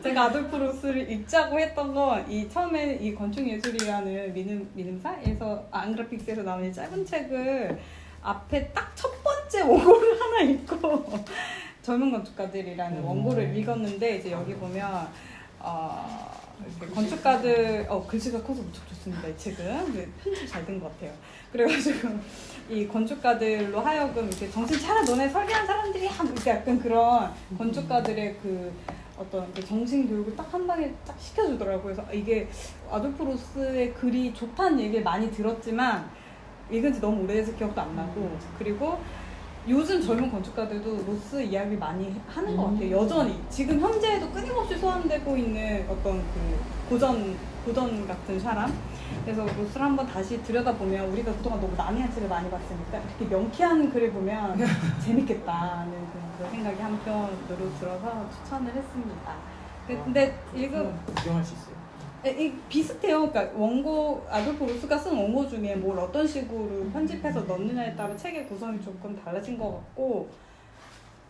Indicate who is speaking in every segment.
Speaker 1: 제가 아돌프 로스를 읽자고 했던 건 이 처음에 이 건축예술이라는 미눔사에서 앙그라픽스에서 나오는 짧은 책을 앞에 딱 첫 번째 원고를 하나 읽고 젊은 건축가들이라는 원고를 읽었는데 이제 여기 보면 이렇게 건축가들 글씨가 커서 무척 좋습니다. 이 책은 편집 잘 된 것 같아요. 그래가지고 이 건축가들로 하여금 이렇게 정신 차려 너네 설계한 사람들이 이렇게 약간 그런 건축가들의 그 어떤 그 정신 교육을 딱 한 방에 딱 시켜주더라고요. 그래서 이게 아돌프 로스의 글이 좋다는 얘기를 많이 들었지만 읽은 지 너무 오래돼서 기억도 안 나고 그리고 요즘 젊은 건축가들도 로스 이야기 많이 하는 것 같아요. 여전히 지금 현재에도 끊임없이 소환되고 있는 어떤 그 고전 같은 사람. 그래서 로스를 한번 다시 들여다보면 우리가 그동안 너무 남의 책을 많이 봤으니까 이렇게 명쾌한 글을 보면 재밌겠다는 그런 생각이 한편으로 들어서 추천을 했습니다. 근데
Speaker 2: 구경할 수 있어요?
Speaker 1: 비슷해요. 그러니까 원고 아돌프 로스가 쓴 원고 중에 뭘 어떤 식으로 편집해서 넣느냐에 따라 책의 구성이 조금 달라진 것 같고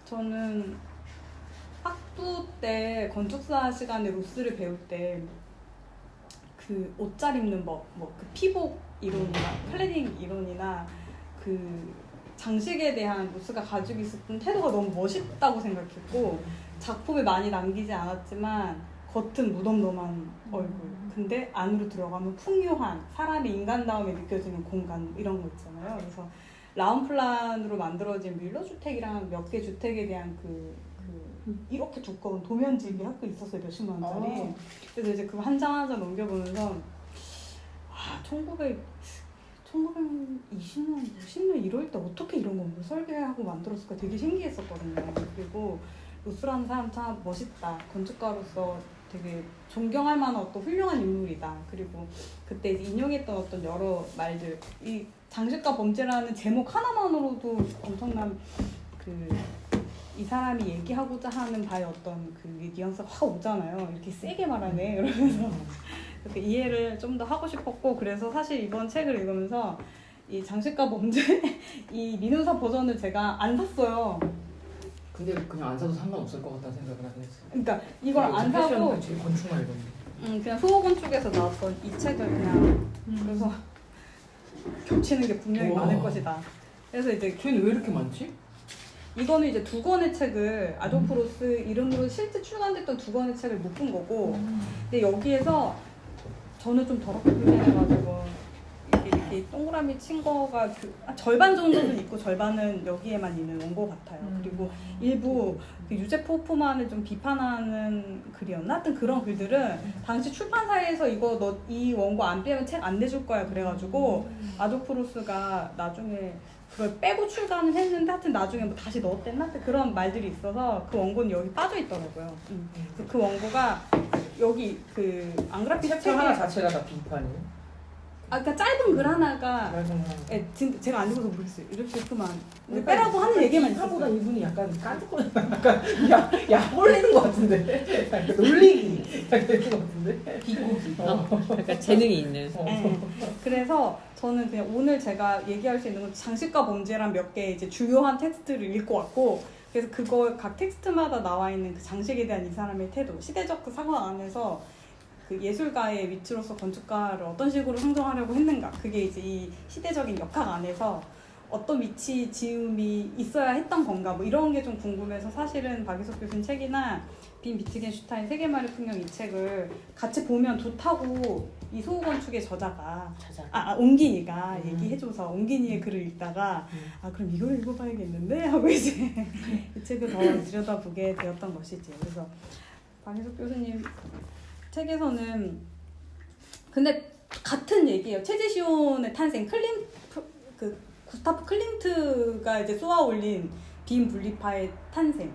Speaker 1: 저는 학부 때 건축사 시간에 로스를 배울 때 그 옷잘 입는 법, 뭐 그 피복 이론이나 클래딩 이론이나 그 장식에 대한 로스가 가지고 있었던 태도가 너무 멋있다고 생각했고 작품에 많이 남기지 않았지만 겉은 무덤덤한 얼굴 근데 안으로 들어가면 풍요한 사람의 인간다움이 느껴지는 공간 이런 거 있잖아요. 그래서 라운플란으로 만들어진 밀러주택이랑 몇 개 주택에 대한 이렇게 두꺼운 도면집이 학교에 있었어요. 몇십만 원짜리. 그래서 이제 그거 한 장 한 장 넘겨보면서 1920년, 10년 이럴 때 어떻게 이런 거 설계하고 만들었을까 되게 신기했었거든요. 그리고 로스라는 사람 참 멋있다. 건축가로서 되게 존경할 만한 어떤 훌륭한 인물이다. 그리고 그때 이제 인용했던 어떤 여러 말들, 이 장식과 범죄라는 제목 하나만으로도 엄청난 이 사람이 얘기하고자 하는 바의 어떤 그 뉘앙스가 확 오잖아요. 이렇게 세게 말하네. 그러면서 이렇게 이해를 좀 더 하고 싶었고 그래서 사실 이번 책을 읽으면서 이 장식과 범죄 이 미누사 버전을 제가 안 샀어요.
Speaker 2: 근데 그냥 안 사도 상관없을 것 같다는 생각을 하긴 했어요.
Speaker 1: 그러니까 이걸 안 사고
Speaker 2: 제일 건축만 읽었는데
Speaker 1: 그냥 소호건축에서 나왔던 이 책을 그냥 그래서 겹치는 게 분명히 많을 것이다. 그래서 이제
Speaker 2: 쟤는 왜 이렇게 많지?
Speaker 1: 이거는 이제 두 권의 책을 아돌프 로스 이름으로 실제 출간됐던 두 권의 책을 묶은 거고 근데 여기에서 저는 좀 더럽게 표현해가지고 이렇게 동그라미 친 거가 절반 정도는 있고 절반은 여기에만 있는 원고 같아요. 그리고 일부 그 유제프 호프만을 좀 비판하는 글이었나? 하여튼 그런 글들은 당시 출판사에서 이 원고 안 빼면 책 안 내줄 거야 그래가지고 아돌프 로스가 나중에 그걸 빼고 출간을 했는데 하여튼 나중에 뭐 다시 넣었댔나? 하여튼 그런 말들이 있어서 그 원고는 여기 빠져 있더라고요. 그 원고가 여기 그 앙그라픽
Speaker 2: 챕터 하나 자체가 다 비판이에요?
Speaker 1: 그러니까 짧은 글 하나가 진짜 제가 안 읽어서 모르겠어요. 이렇게 그만 빼라고 하는 얘기만 있었어요.
Speaker 2: 하보다 이분이 약간 깐죽거리는 약간 야 홀리는 것 같은데 놀리기 이런 것 같은데
Speaker 3: 비꼬기 약간 재능이 있는
Speaker 1: 그래서 저는 그냥 오늘 제가 얘기할 수 있는 건 장식과 범죄란 몇 개 이제 주요한 텍스트를 읽고 왔고 그래서 그거 각 텍스트마다 나와 있는 그 장식에 대한 이 사람의 태도 시대적 그 상황 안에서 그 예술가의 위치로서 건축가를 어떤 식으로 상정하려고 했는가 그게 이제 이 시대적인 역학 안에서 어떤 위치 지음이 있어야 했던 건가 뭐 이런 게 좀 궁금해서 사실은 박이석 교수님 책이나 빈 비트겐슈타인 세계말의 풍경 이 책을 같이 보면 좋다고 이 소호건축의 저자가 옹기니가 얘기해줘서 옹기니의 글을 읽다가 그럼 이걸 읽어봐야겠는데 하고 이제 이 책을 더 들여다보게 되었던 것이지. 그래서 박이석 교수님 책에서는 근데 같은 얘기예요. 체제시온의 탄생, 구스타프 클림트가 이제 쏘아올린 빈 분리파의 탄생,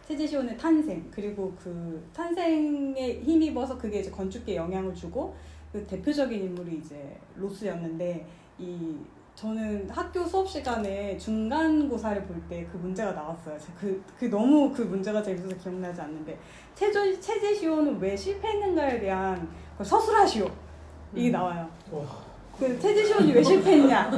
Speaker 1: 체제시온의 탄생, 그리고 그 탄생에 힘입어서 그게 이제 건축계에 영향을 주고 그 대표적인 인물이 이제 로스였는데 저는 학교 수업 시간에 중간고사를 볼 때 그 문제가 나왔어요. 너무 그 문제가 재밌어서 기억나지 않는데 체제시온은 왜 실패했는가에 대한 서술하시오 이게 나와요. 그 테드시온이 왜 실패했냐?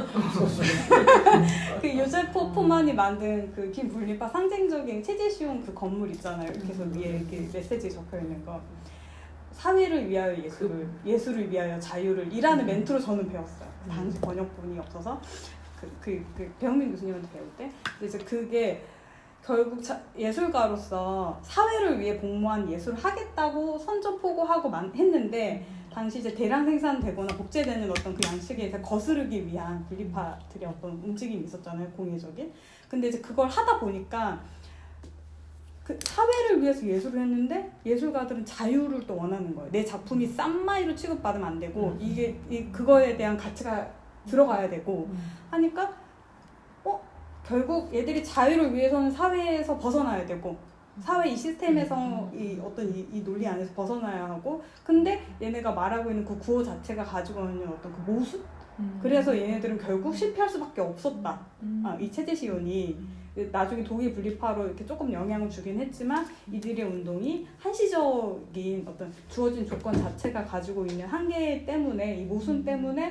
Speaker 1: 그 요제프 호프만이 만든 그 비분리파 상징적인 테드시온 그 건물 있잖아요. 이렇게 해서 위에 이렇게 메시지 적혀 있는 거. 사회를 위하여 예술을, 예술을 위하여 자유를 이라는 멘트로 저는 배웠어요. 당시 번역본이 없어서 그 배영민 교수님한테 배울 때. 근데 이제 그게 결국 예술가로서 사회를 위해 복무한 예술을 하겠다고 선전포고하고 했는데 당시 이제 대량 생산되거나 복제되는 어떤 그 양식에 이제 거스르기 위한 분리파들의 어떤 움직임이 있었잖아요, 공예적인. 근데 이제 그걸 하다 보니까 그 사회를 위해서 예술을 했는데 예술가들은 자유를 또 원하는 거예요. 내 작품이 싼마이로 취급받으면 안 되고 이게 그거에 대한 가치가 들어가야 되고 하니까 결국 얘들이 자유를 위해서는 사회에서 벗어나야 되고 사회 이 시스템에서 이 어떤 이 논리 안에서 벗어나야 하고 근데 얘네가 말하고 있는 그 구호 자체가 가지고 있는 어떤 그 모순? 그래서 얘네들은 결국 실패할 수밖에 없었다. 이 체제시온이 나중에 독일 분리파로 이렇게 조금 영향을 주긴 했지만 이들의 운동이 한시적인 어떤 주어진 조건 자체가 가지고 있는 한계 때문에 이 모순 때문에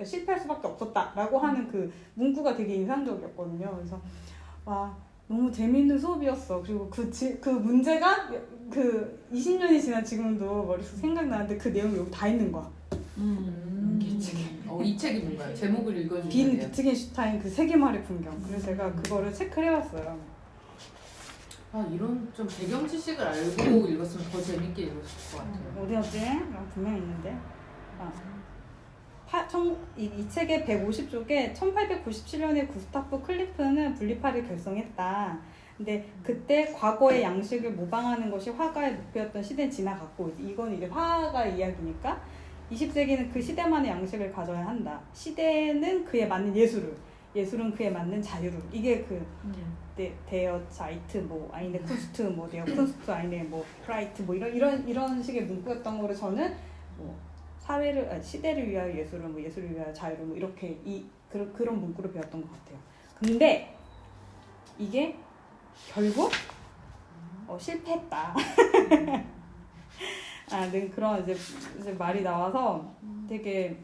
Speaker 1: 실패할 수밖에 없었다라고 하는 그 문구가 되게 인상적이었거든요. 그래서 와 너무 재미있는 수업이었어. 그리고 그 문제가 그 20년이 지난 지금도 머릿속에 생각나는데 그 내용이 여기 다 있는 거야.
Speaker 2: 이 책이. 이 책이 뭔가요? 제목을 읽어주세요.
Speaker 1: 빈 비트겐슈타인 그 세계말의 풍경. 그래서 제가 그거를 체크를 해봤어요.
Speaker 2: 이런 좀 배경 지식을 알고 읽었으면 더 재밌게 읽었을 것 같아요.
Speaker 1: 어디였지? 분명히 있는데. 이 책의 150쪽에 1897년에 구스타프 클리프는 분리파를 결성했다. 근데 그때 과거의 양식을 모방하는 것이 화가의 목표였던 시대는 지나갔고 이건 이제 화가의 이야기니까 20세기는 그 시대만의 양식을 가져야 한다. 시대는 그에 맞는 예술은 그에 맞는 자유를. 이게 데어 자이트 뭐 아이네 쿠스트 뭐 데어 쿤스트 아이네 뭐 프라이트 뭐 이런 식의 문구였던 거를 저는 뭐 시대를 위하여 예술은 뭐 예술을 위하여 자유를 뭐 이렇게 그런 문구를 배웠던 것 같아요. 근데 이게 결국 실패했다. 네, 그런 이제 말이 나와서 되게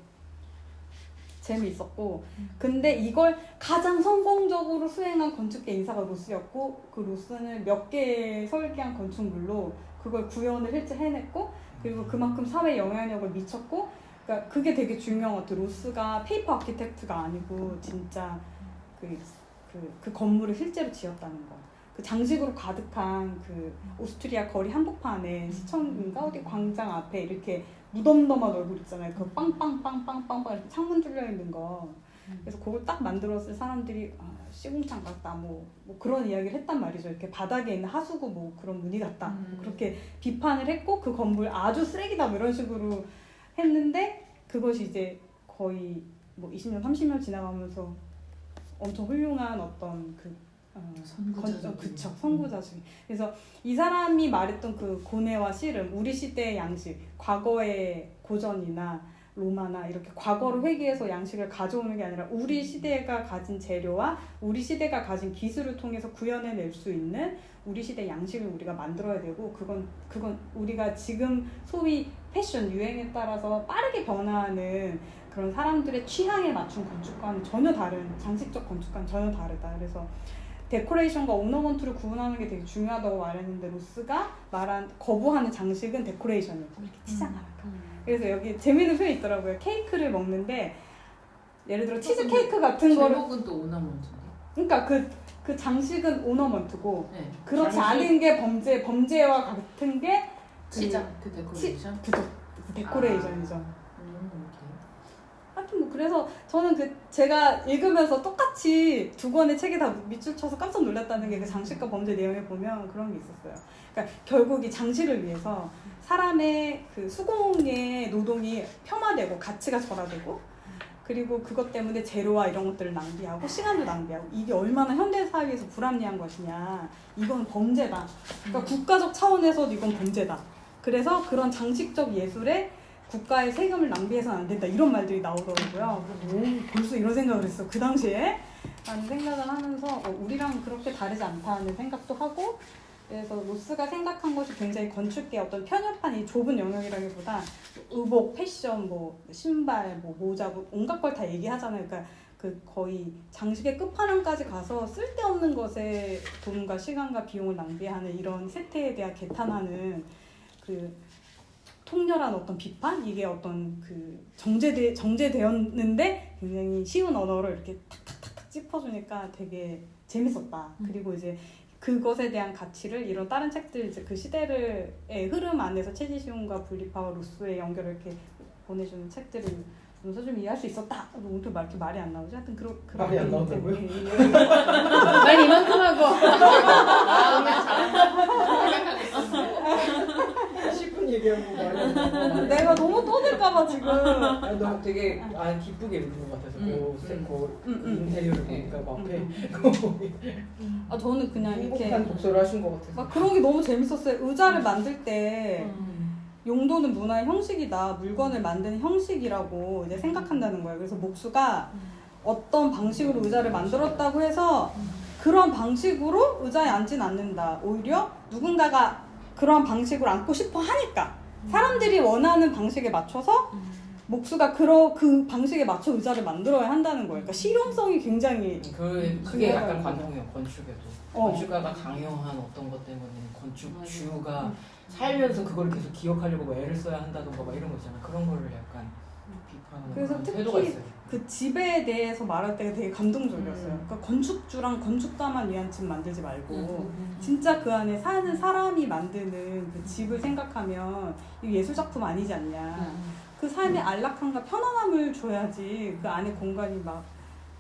Speaker 1: 재미있었고 근데 이걸 가장 성공적으로 수행한 건축계 인사가 로스였고 그 로스는 몇 개 설계한 건축물로 그걸 구현을 실제 해냈고 그리고 그만큼 사회에 영향력을 미쳤고 그러니까 그게 되게 중요한 것 같아요. 로스가 페이퍼 아키텍트가 아니고 진짜 그 건물을 실제로 지었다는 거. 그 장식으로 가득한 그 오스트리아 거리 한복판에 시청인가 어디 광장 앞에 이렇게 무덤덤한 얼굴 있잖아요. 그 빵빵빵빵빵빵 이렇게 창문 뚫려 있는 거. 그래서 그걸 딱 만들었을 사람들이 시궁창 같다 뭐 그런 이야기를 했단 말이죠. 이렇게 바닥에 있는 하수구 뭐 그런 무늬 같다 뭐 그렇게 비판을 했고 그 건물 아주 쓰레기다 뭐 이런 식으로 했는데 그것이 이제 거의 뭐 20년 30년 지나가면서 엄청 훌륭한 어떤 선구자식. 그래서 이 사람이 말했던 그 고뇌와 씨름, 우리 시대의 양식, 과거의 고전이나 로마나 이렇게 과거를 회귀해서 양식을 가져오는 게 아니라 우리 시대가 가진 재료와 우리 시대가 가진 기술을 통해서 구현해낼 수 있는 우리 시대 양식을 우리가 만들어야 되고 그건 우리가 지금 소위 패션 유행에 따라서 빠르게 변화하는 그런 사람들의 취향에 맞춘 건축과는 전혀 다른 장식적 건축과는 전혀 다르다. 그래서 데코레이션과 오너먼트를 구분하는 게 되게 중요하다고 말했는데 로스가 말한 거부하는 장식은 데코레이션이고 이렇게 치잖아. 그래서 여기 재미있는 표현이 있더라고요. 케이크를 먹는데 예를 들어 치즈 케이크 같은 거를
Speaker 2: 제목은 또 오너먼트인데.
Speaker 1: 그러니까 그 장식은 오너먼트고
Speaker 2: 네.
Speaker 1: 그렇지 않은 게 범죄와 같은 게
Speaker 2: 그 데코레이션?
Speaker 1: 그죠. 데코레이션이죠. 하여튼 뭐 그래서 저는 제가 읽으면서 똑같이 두 권의 책이 다 밑줄 쳐서 깜짝 놀랐다는 게 그 장식과 범죄 내용에 보면 그런 게 있었어요. 그러니까 결국 이 장식을 위해서 사람의 그 수공의 노동이 폄하되고 가치가 절하되고 그리고 그것 때문에 재료와 이런 것들을 낭비하고 시간도 낭비하고 이게 얼마나 현대 사회에서 불합리한 것이냐. 이건 범죄다. 그러니까 국가적 차원에서도 이건 범죄다. 그래서 그런 장식적 예술에 국가의 세금을 낭비해서는 안 된다 이런 말들이 나오더라고요. 벌써 이런 생각을 했어 그 당시에 라는 생각을 하면서 우리랑 그렇게 다르지 않다는 생각도 하고 그래서 로스가 생각한 것이 굉장히 건축계 어떤 편협한 이 좁은 영역이라기보다 의복, 패션, 뭐 신발, 뭐 모자, 뭐 온갖 걸 다 얘기하잖아요. 그러니까 그 거의 장식의 끝판왕까지 가서 쓸데없는 것에 돈과 시간과 비용을 낭비하는 이런 세태에 대한 개탄하는 그 통렬한 어떤 비판? 이게 어떤 그 정제되었는데 굉장히 쉬운 언어로 이렇게 탁탁탁탁 짚어주니까 되게 재밌었다. 그리고 이제 그것에 대한 가치를 이런 다른 책들 이제 그 시대의 흐름 안에서 최지시온과 분리파와 로스의 연결을 이렇게 보내주는 책들을 문서 좀 이해할 수 있었다. 오늘 이렇게 말이 안 나오지? 하여튼 그런
Speaker 2: 말이 안 나온다고요?
Speaker 3: 말 이만큼 하고
Speaker 2: 10분 얘기하고 말이 안 나와.
Speaker 1: 내가 너무 떠들까봐 지금.
Speaker 2: 아니, 너무 되게 기쁘게 읽는 것 같아서 그 인테리어를 보니까 그 앞에
Speaker 1: 아 저는 그냥 이렇게
Speaker 2: 행복한 독서를 하신 것 같아서
Speaker 1: 막 그런 게 너무 재밌었어요. 의자를 만들 때 용도는 문화의 형식이다. 물건을 만드는 형식이라고 이제 생각한다는 거예요. 그래서 목수가 어떤 방식으로 의자를 만들었다고 해서 그런 방식으로 의자에 앉진 않는다. 오히려 누군가가 그런 방식으로 앉고 싶어 하니까 사람들이 원하는 방식에 맞춰서 목수가 그 방식에 맞춰 의자를 만들어야 한다는 거예요. 그러니까 실용성이 굉장히
Speaker 4: 그게 약간 관통해요. 건축에도
Speaker 1: 어.
Speaker 4: 건축가가 강요한 어떤 것 때문에 건축주가 살면서 그걸 계속 기억하려고 뭐 애를 써야 한다던가 막 이런 거 있잖아. 그런 거를 약간 비판하는
Speaker 1: 그래서
Speaker 4: 그런
Speaker 1: 특히
Speaker 4: 태도가 있어요.
Speaker 1: 그 집에 대해서 말할 때가 되게 감동적이었어요. 그러니까 건축주랑 건축가만 위한 집 만들지 말고 진짜 그 안에 사는 사람이 만드는 그 집을 생각하면 이 예술 작품 아니지 않냐. 그 삶의 안락함과 편안함을 줘야지 그 안에 공간이 막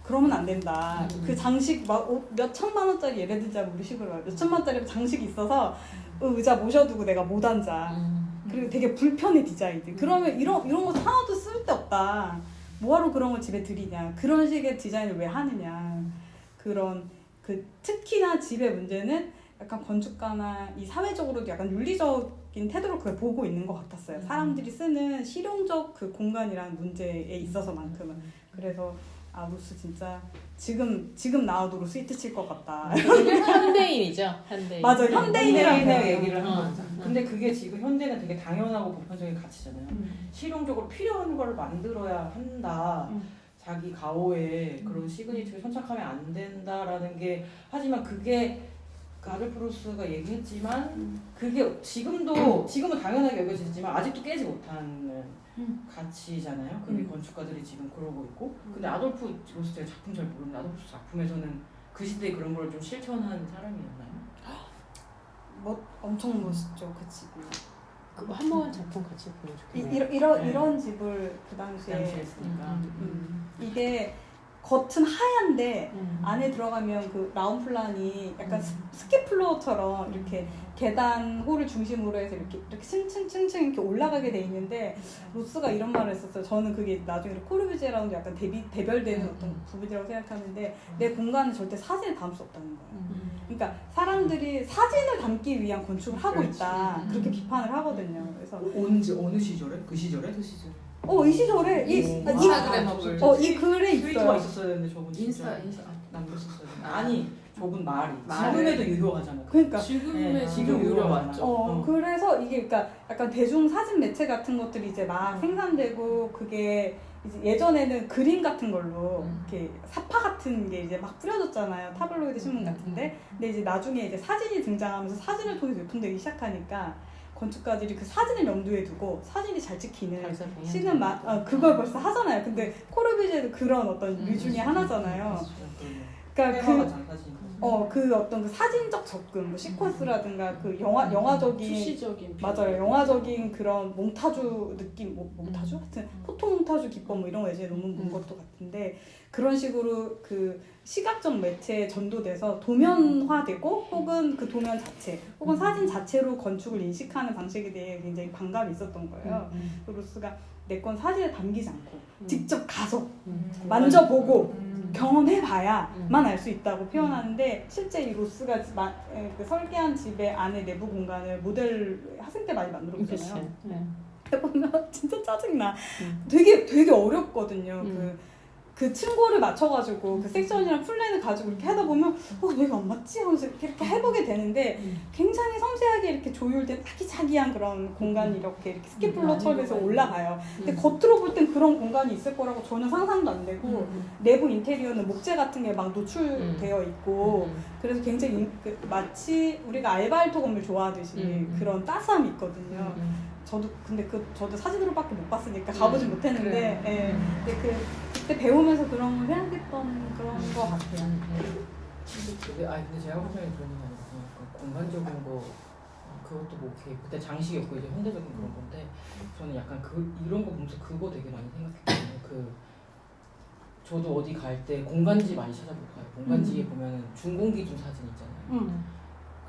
Speaker 1: 그러면 안 된다. 그 장식 막 몇 천만 원짜리 예를 들자 우리 식으로 몇 천만 원짜리 장식이 있어서 의자 모셔두고 내가 못 앉아. 그리고 되게 불편해 디자인들. 그러면 이런 거 하나도 쓸데없다. 뭐하러 그런 걸 집에 들이냐. 그런 식의 디자인을 왜 하느냐. 그런 그 특히나 집의 문제는 약간 건축가나 이 사회적으로도 약간 윤리적인 태도로 그걸 보고 있는 것 같았어요. 사람들이 쓰는 실용적 그 공간이라는 문제에 있어서만큼은. 그래서 로스 진짜 지금 나와도 로스 히트 칠 것 같다.
Speaker 3: 현대인이죠. 현대인.
Speaker 1: 맞아, 현대인이라고
Speaker 4: 현대인의 얘기를 하는
Speaker 3: 어.
Speaker 4: 거죠. 근데 그게 지금 현대는 되게 당연하고 보편적인 가치잖아요. 실용적으로 필요한 걸 만들어야 한다. 자기 가오에 그런 시그니처를 선착하면 안 된다라는 게 하지만 그게 아돌프 로스가 얘기했지만 그게 지금은 당연하게 여겨지지만 아직도 깨지 못하는 가치잖아요. 그게 건축가들이 지금 그러고 있고 근데 아돌프 로스 제가 작품 잘 모르는데 아돌프 로스 작품에서는 그 시대에 그런 걸 좀 실천한 사람이었나요?
Speaker 1: 엄청 멋있죠 그 집이.
Speaker 3: 그거 한 번 작품 같이 보면 좋겠네요.
Speaker 1: 이런 집을 그 당시에
Speaker 4: 했으니까
Speaker 1: 이게 겉은 하얀데 안에 들어가면 그 라운플란이 약간 스키플로어처럼 이렇게 계단 홀을 중심으로 해서 이렇게 층층층층 이렇게 올라가게 돼 있는데 로스가 이런 말을 했었어요. 저는 그게 나중에 코르비제랑도 약간 대별되는 어떤 부분이라고 생각하는데 내 공간은 절대 사진에 담을 수 없다는 거예요. 그러니까 사람들이 사진을 담기 위한 건축을 하고 있다. 그렇게 비판을 하거든요. 그래서
Speaker 2: 어느 시절에? 그 시절에?
Speaker 1: 이 시절에 이 글에
Speaker 4: 트위터가
Speaker 1: 있어요.
Speaker 4: 있었어야 되는데 저분 진짜
Speaker 5: 인스타.
Speaker 4: 남겼었어야 되는데 아니 저분 말이
Speaker 5: 말을.
Speaker 4: 지금에도 유효하잖아.
Speaker 1: 그러니까
Speaker 5: 지금의
Speaker 4: 지금 유효 맞죠.
Speaker 1: 그래서 이게 그러니까 약간 대중 사진 매체 같은 것들이 이제 막 생산되고 그게 이제 예전에는 그림 같은 걸로 이렇게 사파 같은 게 이제 막 뿌려졌잖아요. 타블로이드 신문 같은데. 근데 이제 나중에 이제 사진이 등장하면서 사진을 통해서 유통되기 시작하니까 건축가들이 그 사진을 염두에 두고 사진이 잘 찍히는 시는 그걸 벌써 하잖아요. 근데 코르비제도 그런 어떤 류 중에 하나잖아요. 그러니까 그 어떤 그 사진적 접근, 뭐 시퀀스라든가 그 영화적인
Speaker 5: 수시적인
Speaker 1: 맞아요. 영화적인 그런 몽타주 느낌, 몽타주 하여튼 포토 몽타주 기법 뭐 이런 거 예전에 논문 본 것도 같은데 그런 식으로 그 시각적 매체에 전도돼서 도면화되고 혹은 그 도면 자체 혹은 사진 자체로 건축을 인식하는 방식에 대해 굉장히 반감이 있었던 거예요. 로스가 내 건 사진에 담기지 않고 직접 가서 만져보고 경험해봐야만 알 수 있다고 표현하는데 실제 이 로스가 그 설계한 집의 안에 내부 공간을 모델 학생 때 많이 만들었잖아요. 해보면 진짜 짜증나. 되게 어렵거든요. 그 층고를 맞춰가지고 그 섹션이랑 플랜을 가지고 이렇게 하다 보면 내가 안 맞지? 하면서 이렇게 해보게 되는데 굉장히 섬세하게 이렇게 조율된 아기자기한 그런 공간이 이렇게 스키플로처럼 해서 올라가요. 근데 겉으로 볼 땐 그런 공간이 있을 거라고 전혀 상상도 안 되고 내부 인테리어는 목재 같은 게 막 노출되어 있고 그래서 굉장히 마치 우리가 알바알토 건물 좋아하듯이 그런 따스함이 있거든요. 저도 사진으로밖에 못 봤으니까 가보진 못했는데,
Speaker 3: 그래.
Speaker 1: 근데 그때 배우면서 그런 걸 생각했던 그런 거 같아요.
Speaker 4: 근데 제가 보기에는 그런 게 아니고 그 공간적인 거 그것도 뭐 오케이. 그때 장식이었고 이제 현대적인 그런 건데 저는 약간 이런 거 보면서 그거 되게 많이 생각했거든요. 저도 어디 갈 때 공간지 많이 찾아볼까요? 공간지에 보면 준공기준 사진 있잖아요.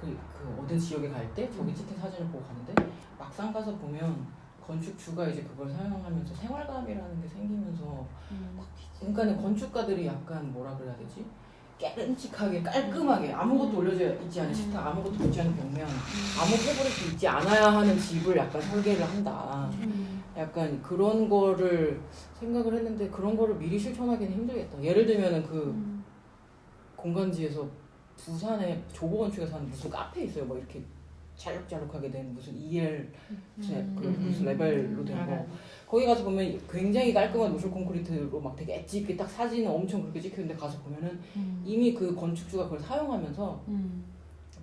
Speaker 4: 그 어느 지역에 갈 때 저기 찍힌 사진을 보고 가는데 막상 가서 보면 건축주가 이제 그걸 사용하면서 생활감이라는 게 생기면서 그러니까 건축가들이 약간 뭐라 그래야 되지? 깨름직하게 깔끔하게 아무것도 올려져 있지 않은 식탁, 아무것도 있지 않은 벽면, 아무 패브릭도 있지 않아야 하는 집을 약간 설계를 한다. 약간 그런 거를 생각을 했는데 그런 거를 미리 실천하기는 힘들겠다. 예를 들면은 공간지에서 부산에 조보건축에서 하는 무슨 카페 있어요. 뭐 이렇게 잘록잘록하게 된 무슨 EL 무슨 레벨로 된 거. 거기 가서 보면 굉장히 깔끔한 노출 콘크리트로 막 되게 엣지 있게 딱 사진은 엄청 그렇게 찍혔는데 가서 보면은 이미 그 건축주가 그걸 사용하면서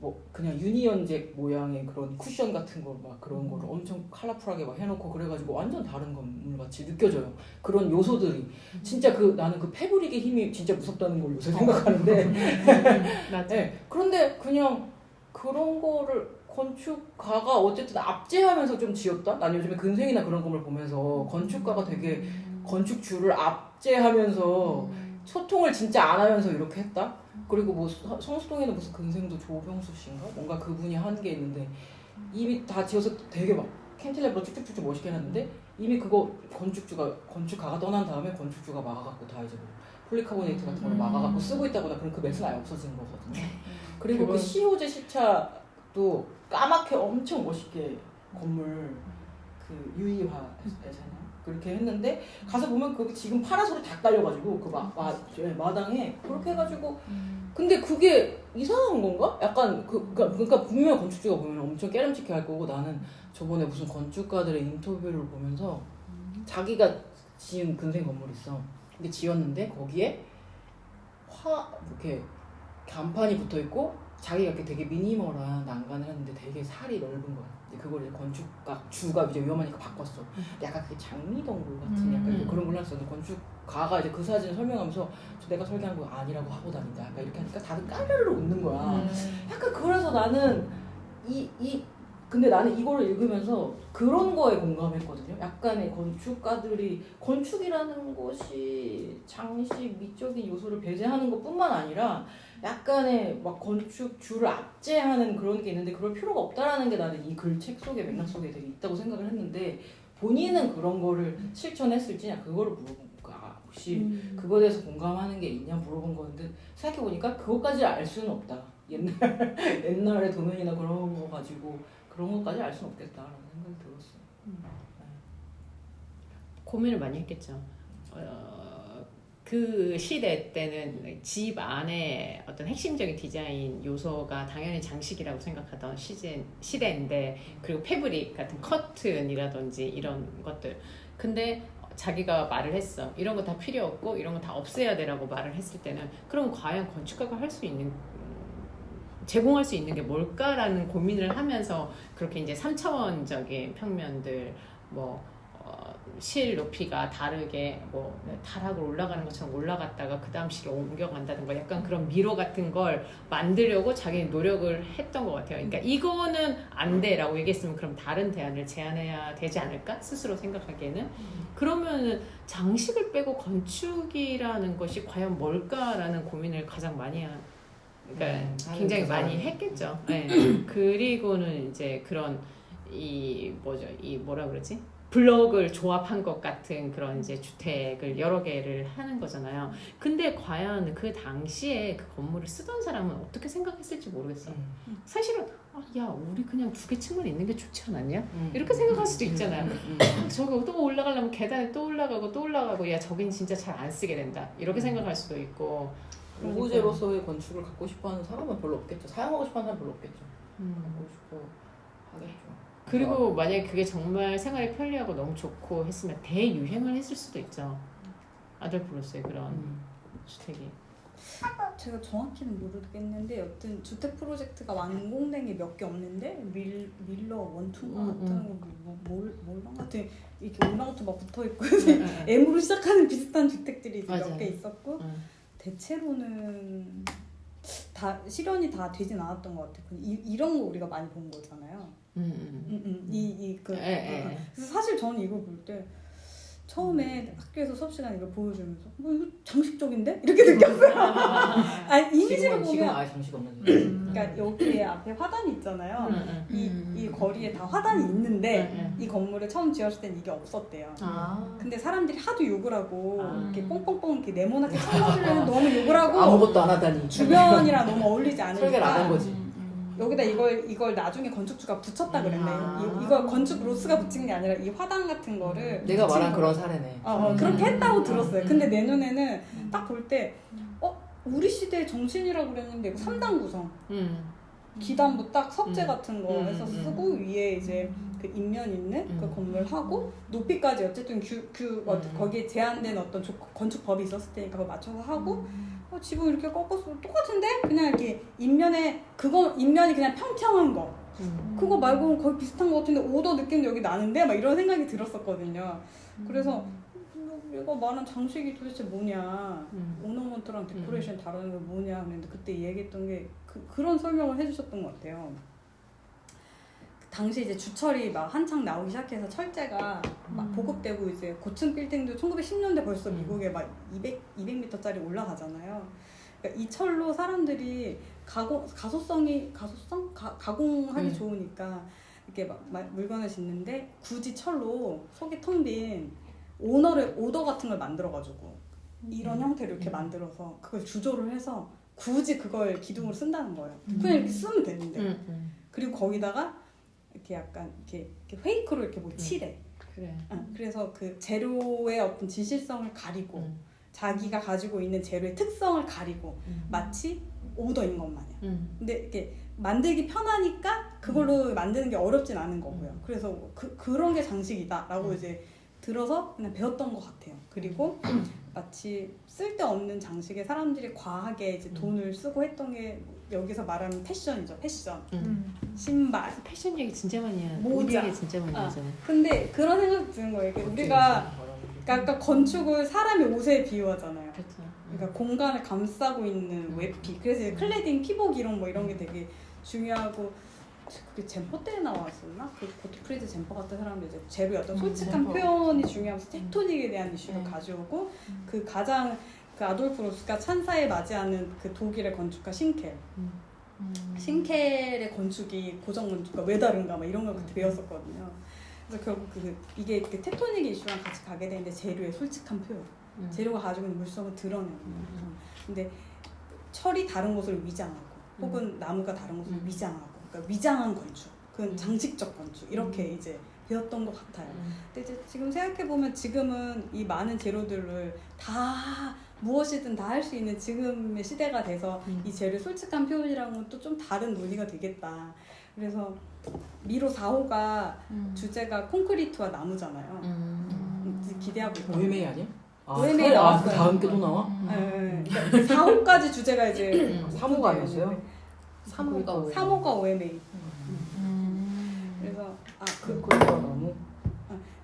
Speaker 4: 뭐 그냥 유니언잭 모양의 그런 쿠션 같은 거 막 그런 거를 엄청 컬러풀하게 막 해놓고 그래가지고 완전 다른 건물 같이 느껴져요. 그런 요소들이 진짜 나는 그 패브릭의 힘이 진짜 무섭다는 걸 요새 생각하는데
Speaker 3: 맞아.
Speaker 4: 네, 그런데 그냥 그런 거를 건축가가 어쨌든 압제하면서 좀 지었다? 난 요즘에 근생이나 그런 건물 보면서 건축가가 되게 건축주를 압제하면서 소통을 진짜 안 하면서 이렇게 했다? 그리고 뭐 성수동에는 무슨 근생도 조병수 씨인가? 뭔가 그분이 한 게 있는데 이미 다 지어서 되게 막 캔틸레버로 쭉쭉쭉 멋있게 해놨는데 이미 그거 건축가가 떠난 다음에 건축주가 막아갖고 다 이제 뭐 폴리카보네이트 같은 걸 막아갖고 쓰고 있다거나 그럼 그 매스는 아예 없어진 거거든요. 그리고 그 시호제 시차도 까맣게 엄청 멋있게 건물 유의화했잖아요. 그렇게 했는데 가서 보면 그 지금 파라솔이 다 깔려가지고 마당에 그렇게 해가지고 근데 그게 이상한 건가? 약간 그러니까 분명 건축주가 보면 엄청 깨름직해 할 거고 나는 저번에 무슨 건축가들의 인터뷰를 보면서 자기가 지은 근생 건물이 있어. 근데 지었는데 거기에 이렇게 간판이 붙어 있고 자기가 이렇게 되게 미니멀한 난간을 했는데 되게 살이 넓은 거야. 근데 그걸 이제 건축주가 이제 위험하니까 바꿨어. 약간 그게 장미동굴 같은 약간 그런 걸 했어. 건축가가 이제 그 사진을 설명하면서 내가 설계한 거 아니라고 하고 다닌다. 약간 이렇게 하니까 다들 까르르 웃는 거야. 약간 그래서 나는 근데 나는 이거를 읽으면서 그런 거에 공감했거든요. 약간의 건축가들이 건축이라는 것이 장식, 미적인 요소를 배제하는 것뿐만 아니라 약간의 막 건축주를 압제하는 그런 게 있는데 그럴 필요가 없다라는 게 나는 이 책 속에 맥락 속에 되게 있다고 생각을 했는데 본인은 그런 거를 실천했을지 그거를 물어본 거야. 혹시 그거에 대해서 공감하는 게 있냐 물어본 건데 생각해보니까 그것까지 알 수는 없다. 옛날의 도면이나 그런 거 가지고 그런 것까지 알 수는 없겠다라는 생각이 들었어요.
Speaker 3: 고민을 많이 했겠죠. 그 시대 때는 집 안에 어떤 핵심적인 디자인 요소가 당연히 장식이라고 생각하던 시대인데 그리고 패브릭 같은 커튼이라든지 이런 것들. 근데 자기가 말을 했어. 이런 거 다 필요 없고 이런 거 다 없애야 되라고 말을 했을 때는 그럼 과연 건축가가 할 수 있는 제공할 수 있는 게 뭘까라는 고민을 하면서 그렇게 이제 3차원적인 평면들 실 높이가 다르게 다락을 올라가는 것처럼 올라갔다가 그 다음 실을 옮겨간다든가 약간 그런 미로 같은 걸 만들려고 자기 노력을 했던 것 같아요. 그러니까 이거는 안 돼라고 얘기했으면 그럼 다른 대안을 제안해야 되지 않을까? 스스로 생각하기에는. 그러면은 장식을 빼고 건축이라는 것이 과연 뭘까라는 고민을 가장 많이 그러니까 굉장히 많이 했겠죠. 네. 그리고는 이제 그런 뭐라 그러지? 블럭을 조합한 것 같은 그런 이제 주택을 여러 개를 하는 거잖아요. 근데 과연 그 당시에 그 건물을 쓰던 사람은 어떻게 생각했을지 모르겠어요. 사실은 야 우리 그냥 2개 층만 있는 게 좋지 않았냐? 이렇게 생각할 수도 있잖아요. 저거 또 올라가려면 계단에 또 올라가고 야 저긴 진짜 잘 안 쓰게 된다 이렇게 생각할 수도 있고.
Speaker 4: 오브제로서의 건축을 갖고 싶어하는 사람은 별로 없겠죠. 사용하고 싶어하는 사람 별로 없겠죠. 갖고 싶어 하겠죠.
Speaker 3: 그리고 만약에 그게 정말 생활에 편리하고 너무 좋고 했으면 대유행을 했을 수도 있죠. 아돌프로스의 그런 주택이.
Speaker 1: 제가 정확히는 모르겠는데 여튼 주택 프로젝트가 완공된 게 몇 개 없는데 밀러 원투인가 같은 몰랑 같은 이렇게 올라가서 막 붙어 있고 M으로 시작하는 비슷한 주택들이 몇 개 있었고 대체로는 다 실현이 다 되진 않았던 것 같아요. 이런 거 우리가 많이 본 거잖아요. 그래서 사실 저는 이걸 볼 때 처음에 학교에서 수업 시간에 이걸 보여주면서 뭐 이거 장식적인데? 이렇게 느꼈어요. 아니 이미지로
Speaker 4: 지금
Speaker 1: 보면
Speaker 4: 아예 장식 없는
Speaker 1: 그러니까 여기 앞에 화단이 있잖아요. 이 거리에 다 화단이 있는데 이 건물을 처음 지었을 땐 이게 없었대요. 근데 사람들이 하도 욕을 하고 이렇게 뽕뽕뽕 이렇게 네모나게 쳐놓으려면 너무 욕을 하고
Speaker 4: 아무것도 안 하다니
Speaker 1: 주변이랑 너무 어울리지 않으니까
Speaker 4: 설계를 안 한 거지.
Speaker 1: 여기다 이걸 나중에 건축주가 붙였다 그랬네. 이걸 건축 로스가 붙인 게 아니라 이 화단 같은 거를
Speaker 4: 내가 말한
Speaker 1: 붙인
Speaker 4: 그런
Speaker 1: 거예요.
Speaker 4: 사례네.
Speaker 1: 그렇게 했다고 들었어요. 근데 내 눈에는 딱 볼 때 우리 시대의 정신이라고 그랬는데 이거 3단 구성. 기단부 딱 석재 같은 거 해서 쓰고 위에 이제 그 인면 있는 그 건물 하고 높이까지 어쨌든 거기에 제한된 어떤 건축법이 있었을 테니까 그거 맞춰서 하고 지붕 이렇게 꺾었어 똑같은데 그냥 이렇게 인면이 그냥 평평한 거 그거 말고는 거의 비슷한 거 같은데 오더 느낌도 여기 나는데 막 이런 생각이 들었었거든요. 그래서 얘가 말한 장식이 도대체 뭐냐 오너먼트랑 데코레이션 다루는 게 뭐냐 그랬는데 그때 얘기했던 게 그런 설명을 해주셨던 것 같아요. 당시 이제 주철이 막 한창 나오기 시작해서 철제가 막 보급되고 이제 고층 빌딩도 1910년대 벌써 미국에 막 200m짜리 올라가잖아요. 그러니까 이 철로 사람들이 가공하기 좋으니까 이렇게 막 물건을 짓는데 굳이 철로 속이 텅 빈 오더 같은 걸 만들어가지고 이런 형태로 이렇게 만들어서 그걸 주조를 해서 굳이 그걸 기둥으로 쓴다는 거예요. 그냥 이렇게 쓰면 되는데 그리고 거기다가 이렇게 약간 이렇게 페이크로 이렇게 뭐 칠해.
Speaker 3: 그래.
Speaker 1: 그래서 그 재료의 어떤 진실성을 가리고 자기가 가지고 있는 재료의 특성을 가리고 마치 오더인 것 마냥. 근데 이렇게 만들기 편하니까 그걸로 만드는 게 어렵진 않은 거고요. 그래서 그런 게 장식이다라고 이제 들어서 그냥 배웠던 것 같아요. 그리고 마치 쓸데없는 장식에 사람들이 과하게 이제 돈을 쓰고 했던 게 여기서 말하는 패션이죠. 패션. 신발.
Speaker 3: 패션 얘기 진짜 많이 해요.
Speaker 1: 모자.
Speaker 3: 옷 얘기 진짜 많이 하잖아요.
Speaker 1: 근데 그런 생각이 드는 거예요. 우리가 아까 건축을 사람의 옷에 비유하잖아요.
Speaker 3: 그렇죠.
Speaker 1: 그러니까 공간을 감싸고 있는 외피. 그래서 이제 클레딩, 피복 이런 게 되게 중요하고 그게 젠퍼 때 나왔었나? 그 고트프리드 젠퍼 같은 사람들 이제 재료의 어떤 솔직한 표현이 중요하면서 텍토닉에 대한 이슈를 가져오고 그 가장 그 아돌프 로스가 찬사에 맞이하는 그 독일의 건축가 싱켈. 싱켈의 건축이 고정 건축과 왜 다른가 막 이런 걸 그때 배웠었거든요. 그래서 결국 이게 이렇게 텍토닉의 이슈랑 같이 가게 되는데 재료의 솔직한 표현. 재료가 가지고 있는 물성을 드러내는 거예요. 근데 철이 다른 것을 위장하고 혹은 나무가 다른 것을 위장하고 그러니까 위장한 건축, 그건 장식적 건축 이렇게 이제 배웠던 것 같아요. 근데 이제 지금 생각해 보면 지금은 이 많은 재료들을 다 무엇이든 다 할 수 있는 지금의 시대가 돼서 이 재료의 솔직한 표현이랑은 또 좀 다른 논의가 되겠다. 그래서 미로 4호가 주제가 콘크리트와 나무잖아요. 기대하고 있거든요.
Speaker 4: OMA 아니야?
Speaker 1: OMA 나왔어요.
Speaker 4: 그 다음 게도 나와?
Speaker 1: 네. 4호까지 주제가 이제
Speaker 2: 3호가 아니었어요?
Speaker 1: 3호가 OMA. 그래서
Speaker 2: 그거가 너무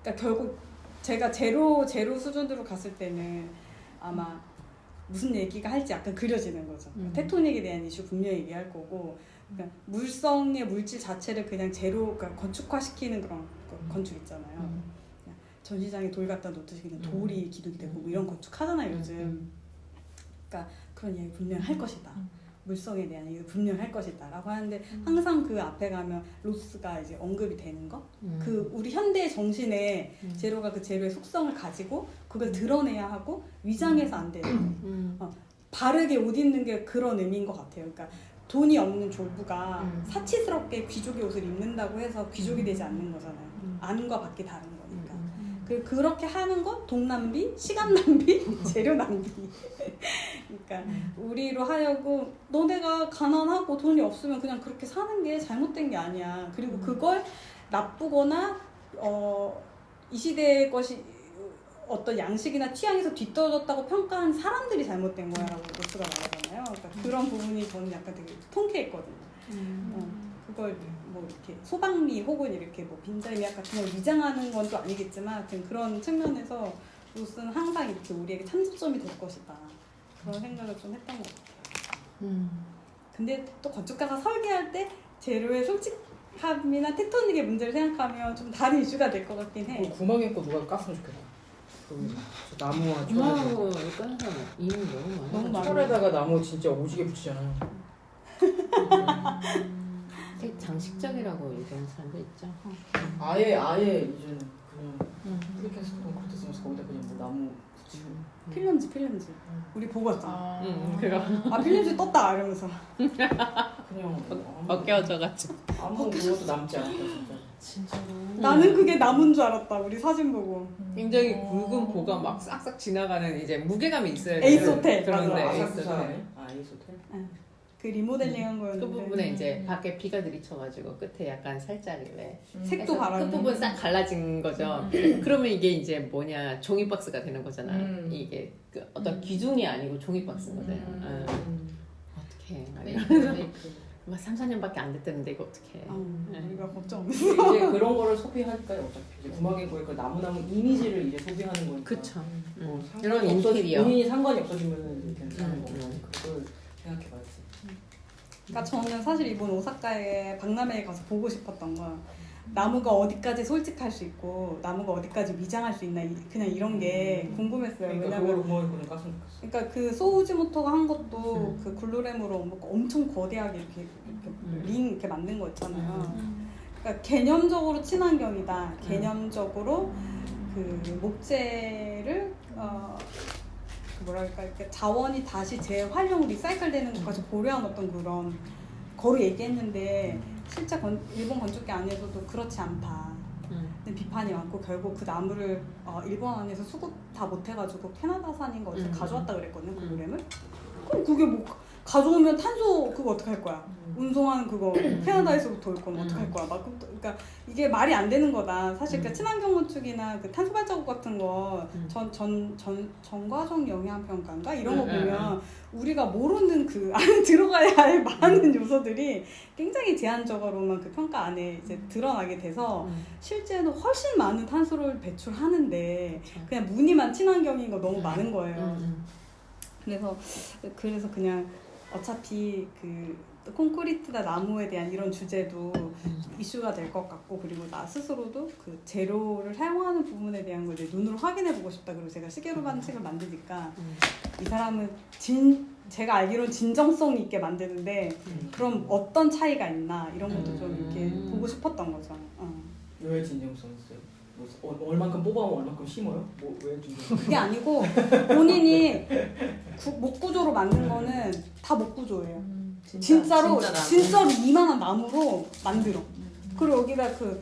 Speaker 1: 그러니까 결국 제가 제로 수준으로 갔을 때는 아마 무슨 얘기가 할지 약간 그려지는 거죠. 테토닉에 대한 이슈 분명히 얘기할 거고 그러니까 물성의 물질 자체를 그냥 그러니까 건축화시키는 그런 건축 있잖아요. 그냥 전시장에 돌 갖다 놓듯이 그냥 돌이 기둥이 되고 뭐 이런 건축 하잖아요 요즘. 그러니까 그런 얘기 분명히 할 것이다. 물성에 대한 얘기 분명히 할 것이다 라고 하는데 항상 그 앞에 가면 로스가 이제 언급이 되는 거 그 우리 현대의 정신에 재료가 그 재료의 속성을 가지고 그걸 드러내야 하고 위장해서 안 되는 바르게 옷 입는 게 그런 의미인 것 같아요. 그러니까 돈이 없는 졸부가
Speaker 3: 음.
Speaker 1: 사치스럽게 귀족의 옷을 입는다고 해서 귀족이 되지 않는 거잖아요. 안과 밖이 다른 거니까. 그렇게 하는 건 돈 낭비, 시간 낭비, 재료 낭비. 그러니까 우리로 하여금 너네가 가난하고 돈이 없으면 그냥 그렇게 사는 게 잘못된 게 아니야. 그리고 그걸 나쁘거나 이 시대의 것이 어떤 양식이나 취향에서 뒤떨어졌다고 평가한 사람들이 잘못된 거야라고 로스가 말하잖아요. 그러니까 그런 부분이 저는 약간 되게 통쾌했거든요. 그걸 뭐 이렇게 소방미 혹은 이렇게 뭐 빈자리미약 같은 걸 위장하는 건 또 아니겠지만 하여튼 그런 측면에서 로스는 항상 이렇게 우리에게 참조점이 될 것이다. 그런 생각을 좀 했던 것 같아요. 근데 또 건축가가 설계할 때 재료의 솔직함이나 테크닉의 문제를 생각하면 좀 다른 이슈가 될 것 같긴 해.
Speaker 2: 구멍에 거 누가 깠으면 좋겠다. 저 나무와 철에다가.
Speaker 3: 주마하고 까는 사람 이미 너무 많아.
Speaker 1: 너무 많아.
Speaker 2: 철에다가 나무 진짜 오지게 붙이잖아요.
Speaker 3: 되게 장식적이라고 얘기하는 사람도 있죠.
Speaker 2: 아예 이제는 그냥 프리캐스트 콘크리트 쓰면서 거기다 그냥 뭐 나무 붙이고.
Speaker 1: 필름지. 우리 보고 왔잖아.
Speaker 3: 그거
Speaker 1: 아 필름지 떴다 이러면서.
Speaker 2: 그냥
Speaker 3: 벗겨져가지고.
Speaker 2: 아무 그것도 남지 않았다 진짜.
Speaker 4: 진짜로.
Speaker 1: 나는 그게 나무인 줄 알았다. 우리 사진 보고.
Speaker 3: 굉장히 굵은 보가 막 싹싹 지나가는 이제 무게감이 있어야
Speaker 1: 에이스 호텔.
Speaker 3: 그런데
Speaker 1: 맞아.
Speaker 3: 에이스
Speaker 2: 아사쿠사
Speaker 3: 호텔.
Speaker 2: 에이스 호텔.
Speaker 1: 그 리모델링한 거였는데.
Speaker 3: 그 부분에 이제 밖에 비가 들이쳐가지고 끝에 약간 살짝 왜
Speaker 1: 색도
Speaker 3: 끝
Speaker 1: 바라는.
Speaker 3: 부분 싹 갈라진 거죠. 그러면 이게 이제 뭐냐 종이 박스가 되는 거잖아. 이게 그 어떤 기둥이 아니고 종이 박스인 거잖아요. 어떻게? 막 3, 4년밖에 안 됐다는데 이거 어떻게?
Speaker 1: 우리가 걱정.
Speaker 4: 이제 그런 거를 소비하니까요. 어차피 이제 구멍에 보니까 나무 이미지를 이제 소비하는 거니까.
Speaker 3: 그쵸.
Speaker 4: 상관이
Speaker 3: 이런 인테리어.
Speaker 4: 본인이 상관이 없어지면 괜찮은 거고 그걸 생각해봐야지.
Speaker 1: 그러니까 저는 사실 이번 오사카에 박람회에 가서 보고 싶었던 건 나무가 어디까지 솔직할 수 있고 나무가 어디까지 위장할 수 있나 그냥 이런 게 궁금했어요.
Speaker 4: 그러니까
Speaker 1: 왜냐면
Speaker 4: 그걸 구멍에 꽂으면 깠으면 좋겠어.
Speaker 1: 그러니까 그 소우지모토가 한 것도 그 글루램으로 뭐 엄청 거대하게 이렇게 링 이렇게 만든 거 있잖아요. 그러니까 개념적으로 친환경이다. 개념적으로 그 목재를 뭐랄까 이렇게 자원이 다시 재활용 리사이클되는 것까지 고려한 어떤 그런 거로 얘기했는데 실제 일본 건축계 안에서도 그렇지 않다. 비판이 많고 결국 그 나무를 일본 안에서 수급 다 못해가지고 캐나다산인가 어디서 가져왔다 그랬거든요. 글루램을. 그럼 그게 뭐 가져오면 탄소 그거 어떡할 거야? 운송하는 그거 캐나다에서부터 올 거면 어떡할 거야? 막 그러니까 이게 말이 안 되는 거다. 사실 그 친환경 건축이나 그 탄소 발자국 같은 거 전과적 영향 평가인가 이런 거 보면 우리가 모르는 그 안에 들어가야 할 많은 요소들이 굉장히 제한적으로만 그 평가 안에 이제 드러나게 돼서 실제는 훨씬 많은 탄소를 배출하는데 그냥 무늬만 친환경인 거 너무 많은 거예요. 그래서 그냥 어차피 그 콘크리트나 나무에 대한 이런 주제도 이슈가 될 것 같고 그리고 나 스스로도 그 재료를 사용하는 부분에 대한 걸 이제 눈으로 확인해 보고 싶다. 그리고 제가 시계로 반칙을 만드니까 이 사람은 제가 알기로는 진정성 있게 만드는데 그럼 어떤 차이가 있나 이런 것도 좀 이렇게 보고 싶었던 거죠.
Speaker 4: 왜 진정성 있어요? 뭐 얼만큼 뽑아오면 얼만큼 심어요? 뭐 왜 진정성?
Speaker 1: 그게 아니고 본인이 목구조로 만든 거는 다 목구조예요. 진짜로 이만한 나무로 만들어. 그리고 여기다 그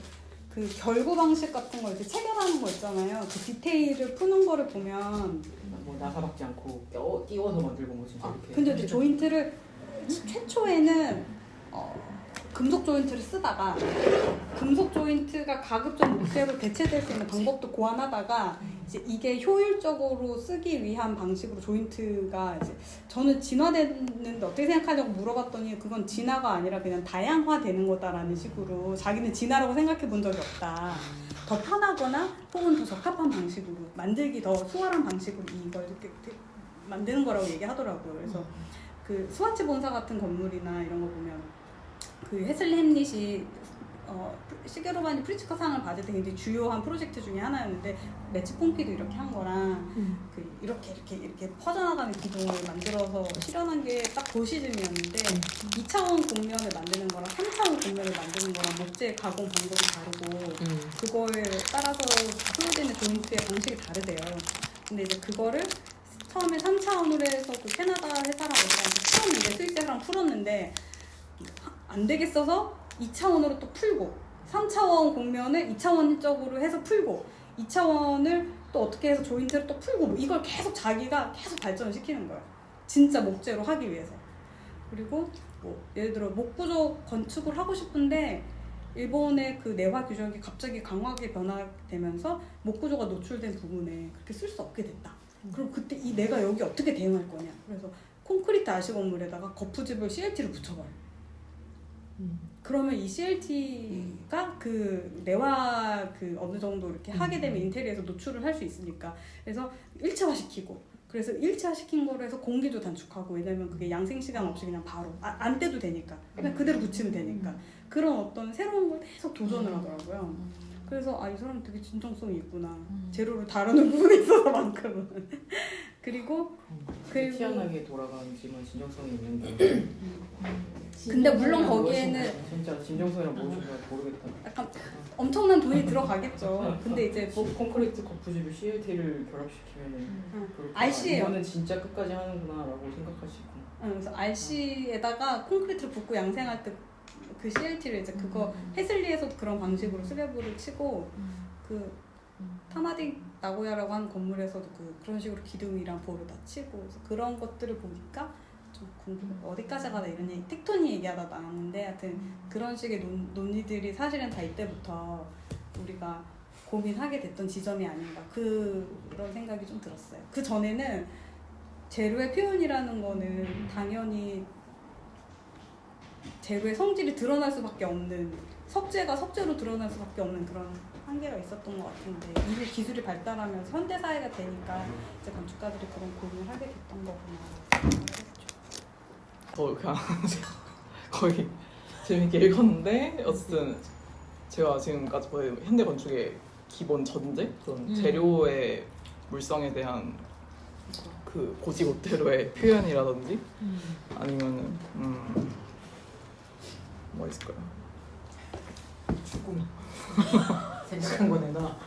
Speaker 1: 결구 방식 같은 거 이렇게 체결하는 거 있잖아요. 그 디테일을 푸는 거를 보면
Speaker 4: 뭐 나사박지 않고 끼워서 만들고 뭐 진짜 이렇게.
Speaker 1: 근데 이제 조인트를 최초에는 금속 조인트를 쓰다가 금속 조인트가 가급적 목재로 대체될 수 있는 방법도 고안하다가 이제 이게 효율적으로 쓰기 위한 방식으로 조인트가 이제 저는 진화되는데 어떻게 생각하냐고 물어봤더니 그건 진화가 아니라 그냥 다양화되는 거다라는 식으로 자기는 진화라고 생각해 본 적이 없다. 더 편하거나 혹은 더 적합한 방식으로 만들기 더 수월한 방식으로 이걸 이렇게 만드는 거라고 얘기하더라고요. 그래서 그 스와치 본사 같은 건물이나 이런 거 보면 그 헤슬리 햄릿이 시게로바니 프리츠커 상을 받을 때 굉장히 주요한 프로젝트 중에 하나였는데 매치 pom피도 이렇게 한 거랑 그 이렇게 퍼져나가는 기둥을 만들어서 실현한 게 딱 도시즘이었는데 2차원 곡면을 만드는 거랑 3차원 곡면을 만드는 거랑 목재 가공 방법이 다르고 그거에 따라서 소요되는 조인트의 방식이 다르대요. 근데 이제 그거를 처음에 3차원으로 해서 그 캐나다 회사랑 어디랑 풀었는데 스위스 회사랑 풀었는데 안 되겠어서 2차원으로 또 풀고 3차원 공면을 2차원적으로 해서 풀고 2차원을 또 어떻게 해서 조인트를 또 풀고 뭐 이걸 계속 자기가 계속 발전을 시키는 거예요. 진짜 목재로 하기 위해서. 그리고 뭐 예를 들어 목구조 건축을 하고 싶은데 일본의 그 내화 규정이 갑자기 강하게 변화되면서 목구조가 노출된 부분에 그렇게 쓸 수 없게 됐다. 그럼 그때 이 내가 여기 어떻게 대응할 거냐. 그래서 콘크리트 아시 건물에다가 거푸집을 CLT를 붙여봐요. 그러면 이 CLT가 그 내화 그 어느 정도 이렇게 하게 되면 인테리어에서 노출을 할 수 있으니까. 그래서 일체화시키고 그래서 일체화시킨 거로 해서 공기도 단축하고 왜냐면 그게 양생 시간 없이 그냥 바로 안 떼도 되니까 그냥 그대로 붙이면 되니까 그런 어떤 새로운 걸 계속 도전을 하더라고요. 그래서 아 이 사람 되게 진정성이 있구나. 재료를 다루는 부분에 있어서만큼은. 그리고
Speaker 4: 희한하게 돌아가는지만 진정성이 있는데
Speaker 1: 근데 물론 거기에는
Speaker 4: 진짜 진정성이랑 무엇인가 모르겠다.
Speaker 1: 약간 엄청난 돈이 들어가겠죠. 근데 이제 뭐
Speaker 4: 콘크리트 거푸집에 CLT를 결합시키면
Speaker 1: RC예요.
Speaker 4: 이거는 진짜 끝까지 하는구나라고 생각할 수 있구나.
Speaker 1: 그래서 RC에다가 콘크리트를 붓고 양생할 때 그 CLT를 이제 그거 헤슬리에서도 그런 방식으로 스랩으로 치고 그 타마디 나고야라고 하는 건물에서도 그런 식으로 기둥이랑 볼을 다 치고 그래서 그런 것들을 보니까 좀 궁금해. 어디까지 가다 이런 얘기 텍토니 얘기하다 나왔는데 하여튼 그런 식의 논의들이 사실은 다 이때부터 우리가 고민하게 됐던 지점이 아닌가 그런 생각이 좀 들었어요. 그 전에는 재료의 표현이라는 거는 당연히 재료의 성질이 드러날 수밖에 없는 석재가 석재로 드러날 수밖에 없는 그런 한계가 있었던 것 같은데 이미 기술이 발달하면서 현대 사회가 되니까 이제 건축가들이 그런 고민을 하게 됐던 거구나.
Speaker 5: 그냥 거의 재밌게 읽었는데 어쨌든 제가 지금까지 보는 현대 건축의 기본 전제 그런 재료의 물성에 대한 그 고지고대로의 표현이라든지 아니면은 뭐 있을까요?
Speaker 2: 죽음. 생각한 거 내놔.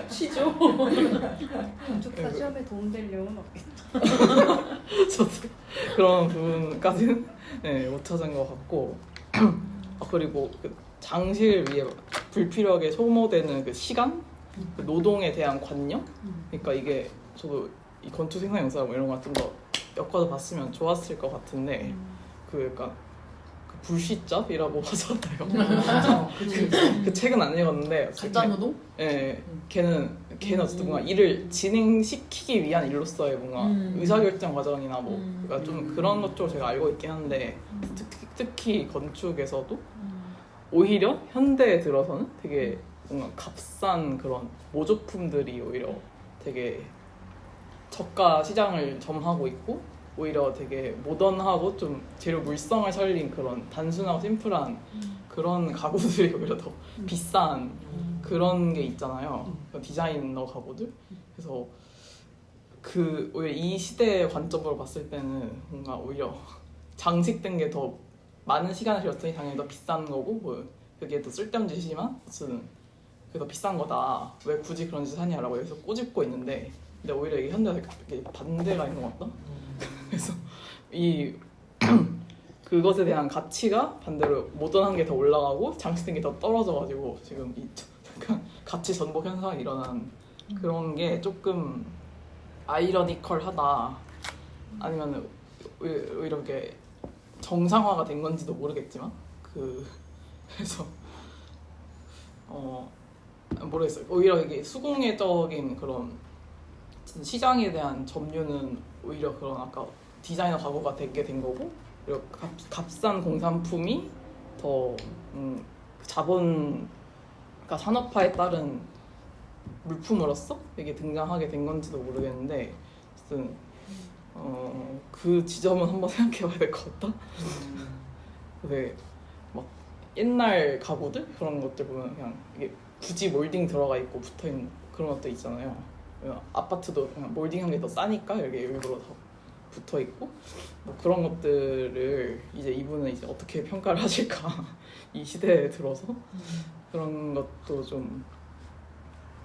Speaker 4: 쉬죠.
Speaker 1: 건축사 시험에 도움될 내용은 없겠죠.
Speaker 5: 저도 그런 부분까지는 네, 못 찾은 것 같고 그리고 그 장식을 위해 불필요하게 소모되는 그 시간, 그 노동에 대한 관념. 그러니까 이게 저도 이 건축 생산 영상 이런 거 좀 더 엮어서 봤으면 좋았을 것 같은데 그 약간 그 불시잡이라고 하잖아요. 그 책은 안 읽었는데
Speaker 2: 가짜 노동?
Speaker 5: 예, 걔는 어쨌든 뭔가 일을 진행시키기 위한 일로서의 뭔가 의사결정 과정이나 뭐 그러니까 좀 그런 것 쪽으로 제가 알고 있긴 한데 특히 건축에서도 오히려 현대에 들어서는 되게 뭔가 값싼 그런 모조품들이 오히려 되게 저가 시장을 점하고 있고 오히려 되게 모던하고 좀 재료 물성을 살린 그런 단순하고 심플한 그런 가구들이 오히려 더 비싼 그런 게 있잖아요. 디자이너 가구들. 그래서 그 오히려 이 시대의 관점으로 봤을 때는 뭔가 오히려 장식된 게 더 많은 시간을 들였더니 당연히 더 비싼 거고 뭐 그게 더 쓸데없는 짓이지만 어쨌든 그게 더 비싼 거다. 왜 굳이 그런 짓을 하냐라고 여기서 꼬집고 있는데 근데 오히려 이게 현대에 반대가 있는 것 같다. 그래서 이 그것에 대한 가치가 반대로 모던한 게 더 올라가고 장식된 게 더 떨어져가지고 지금 이 약간 가치 전복 현상이 일어난 그런 게 조금 아이러니컬하다. 아니면 오히려 이렇게 정상화가 된 건지도 모르겠지만 그래서 모르겠어요. 오히려 이게 수공예적인 그런 시장에 대한 점유는 오히려 그런 아까 디자이너 가구가 되게 된 거고 그리고 값싼 공산품이 더 자본 그러니까 산업화에 따른 물품으로서 이게 등장하게 된 건지도 모르겠는데 어쨌든 그 지점은 한번 생각해봐야 될 것 같다. 근데 막 옛날 가구들 그런 것들 보면 그냥 이게 굳이 몰딩 들어가 있고 붙어 있는 그런 것들 있잖아요. 아파트도 그냥 몰딩한 게 더 싸니까 여기 일부러 더 붙어 있고 뭐 그런 것들을 이제 이분은 이제 어떻게 평가를 하실까 이 시대에 들어서 그런 것도 좀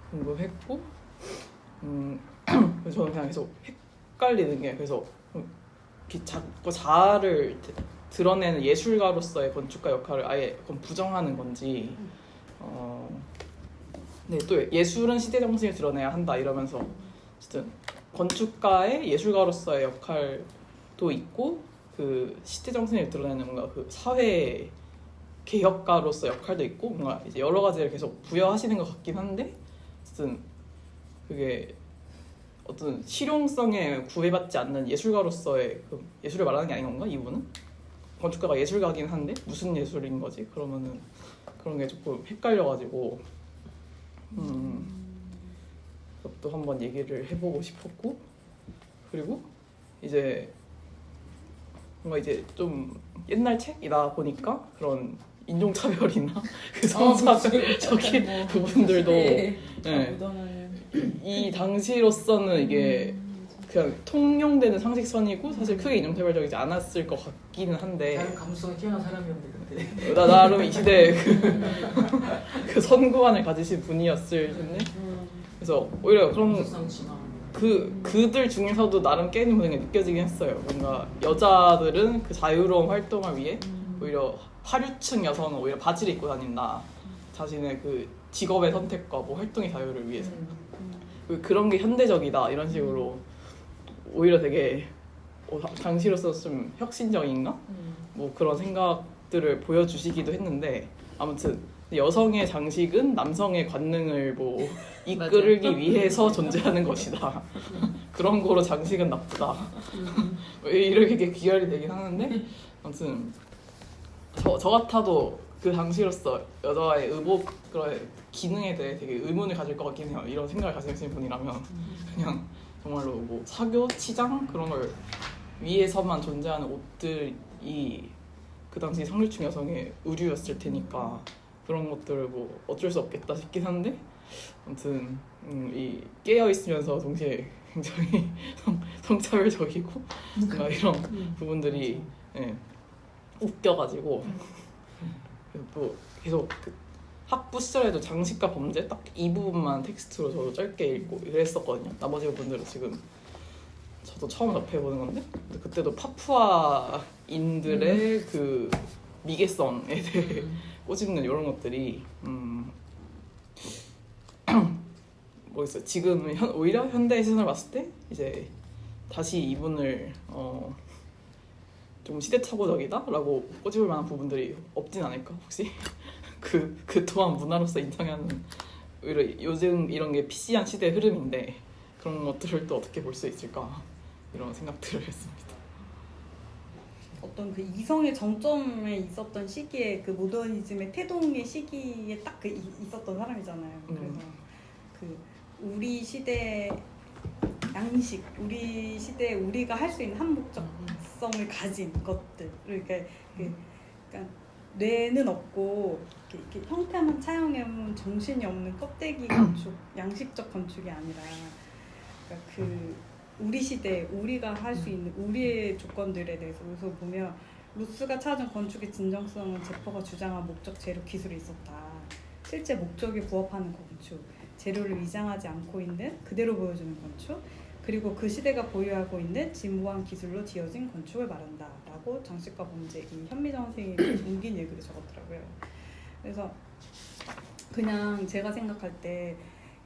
Speaker 5: 궁금했고 저는 그냥 계속 헷갈리는 게 그래서 자꾸 자아를 드러내는 예술가로서의 건축가 역할을 아예 그건 부정하는 건지 네, 또 예술은 시대 정신을 드러내야 한다 이러면서 어쨌든 건축가의 예술가로서의 역할도 있고 그 시대 정신을 드러내는 뭔가 그 사회 개혁가로서 역할도 있고 뭔가 이제 여러 가지를 계속 부여하시는 것 같긴 한데 어쨌든 그게 어떤 실용성에 구애받지 않는 예술가로서의 그 예술을 말하는 게 아닌 건가 이분은? 건축가가 예술가긴 한데 무슨 예술인 거지? 그러면은 그런 게 조금 헷갈려가지고 그것도 한번 얘기를 해보고 싶었고 그리고 이제 뭔가 이제 좀 옛날 책이다 보니까 그런 인종차별이나 그 성차별적인 부분들도 네. 이 당시로서는 이게 그냥 통용되는 상식선이고 사실 크게 인종차별적이지 않았을 것 같기는 한데
Speaker 2: 다른 감수성이 뛰어난 사람이었는데 그때
Speaker 5: 나름 이 시대에 그 선구안을 가지신 분이었을 텐데 그래서 오히려 그런
Speaker 2: 감수성 진화
Speaker 5: 그들 중에서도 나름 깨는 부분이 느껴지긴 했어요. 뭔가 여자들은 그 자유로운 활동을 위해 오히려 하류층 여성은 오히려 바지를 입고 다닌다. 자신의 그 직업의 선택과 뭐 활동의 자유를 위해서 그런 게 현대적이다 이런 식으로 오히려 되게 당시로서 좀 혁신적인가? 뭐 그런 생각들을 보여주시기도 했는데 아무튼 여성의 장식은 남성의 관능을 뭐 이끌기 위해서 존재하는 것이다. 그런 거로 장식은 나쁘다. 이렇게 귀결이 되긴 하는데 아무튼 저 같아도 그 당시로서 여자의 의복 그런 기능에 대해 되게 의문을 가질 것 같긴 해요. 이런 생각을 가지신 분이라면 그냥 정말로 뭐 사교, 치장 그런 걸 위해서만 존재하는 옷들이 그 당시 상류층 여성의 의류였을 테니까 그런 것들을 뭐 어쩔 수 없겠다 싶긴 한데 아무튼 이 깨어 있으면서 동시에 굉장히 성차별적이고 뭔가 이런 부분들이 예, 웃겨가지고 또 계속 그 학부 시절에도 장식과 범죄 딱 이 부분만 텍스트로 저도 짧게 읽고 이랬었거든요. 나머지 부분들은 지금 저도 처음 접해보는 건데 근데 그때도 파푸아인들의 그 미개성에 대해 꼬집는 이런 것들이 뭐겠어요. 지금 오히려 현대의 시선을 봤을 때 이제 다시 이분을 좀 시대착오적이다라고 꼬집을 만한 부분들이 없진 않을까 혹시? 그 또한 문화로서 인정하는 오히려 요즘 이런 게 PC한 시대의 흐름인데 그런 것들을 또 어떻게 볼 수 있을까 이런 생각들을 했습니다.
Speaker 1: 어떤 그 이성의 정점에 있었던 시기에 그 모더니즘의 태동의 시기에 딱 그 있었던 사람이잖아요. 그래서 그 우리 시대 양식, 우리 시대에 우리가 할 수 있는 한목적성을 가진 것들, 그러니까 뇌는 없고 이렇게 형태만 차용해보면 정신이 없는 껍데기 건축, 양식적 건축이 아니라 그러니까 그 우리 시대, 우리가 할 수 있는 우리의 조건들에 대해서 여기서 보면 루스가 찾은 건축의 진정성은 제퍼가 주장한 목적, 재료, 기술이 있었다. 실제 목적에 부합하는 건축, 재료를 위장하지 않고 있는 그대로 보여주는 건축, 그리고 그 시대가 보유하고 있는 진부한 기술로 지어진 건축을 말한다 라고 장식과 범죄 이 현미정 선생님이 옮긴 얘기를 적었더라고요. 그래서 그냥 제가 생각할 때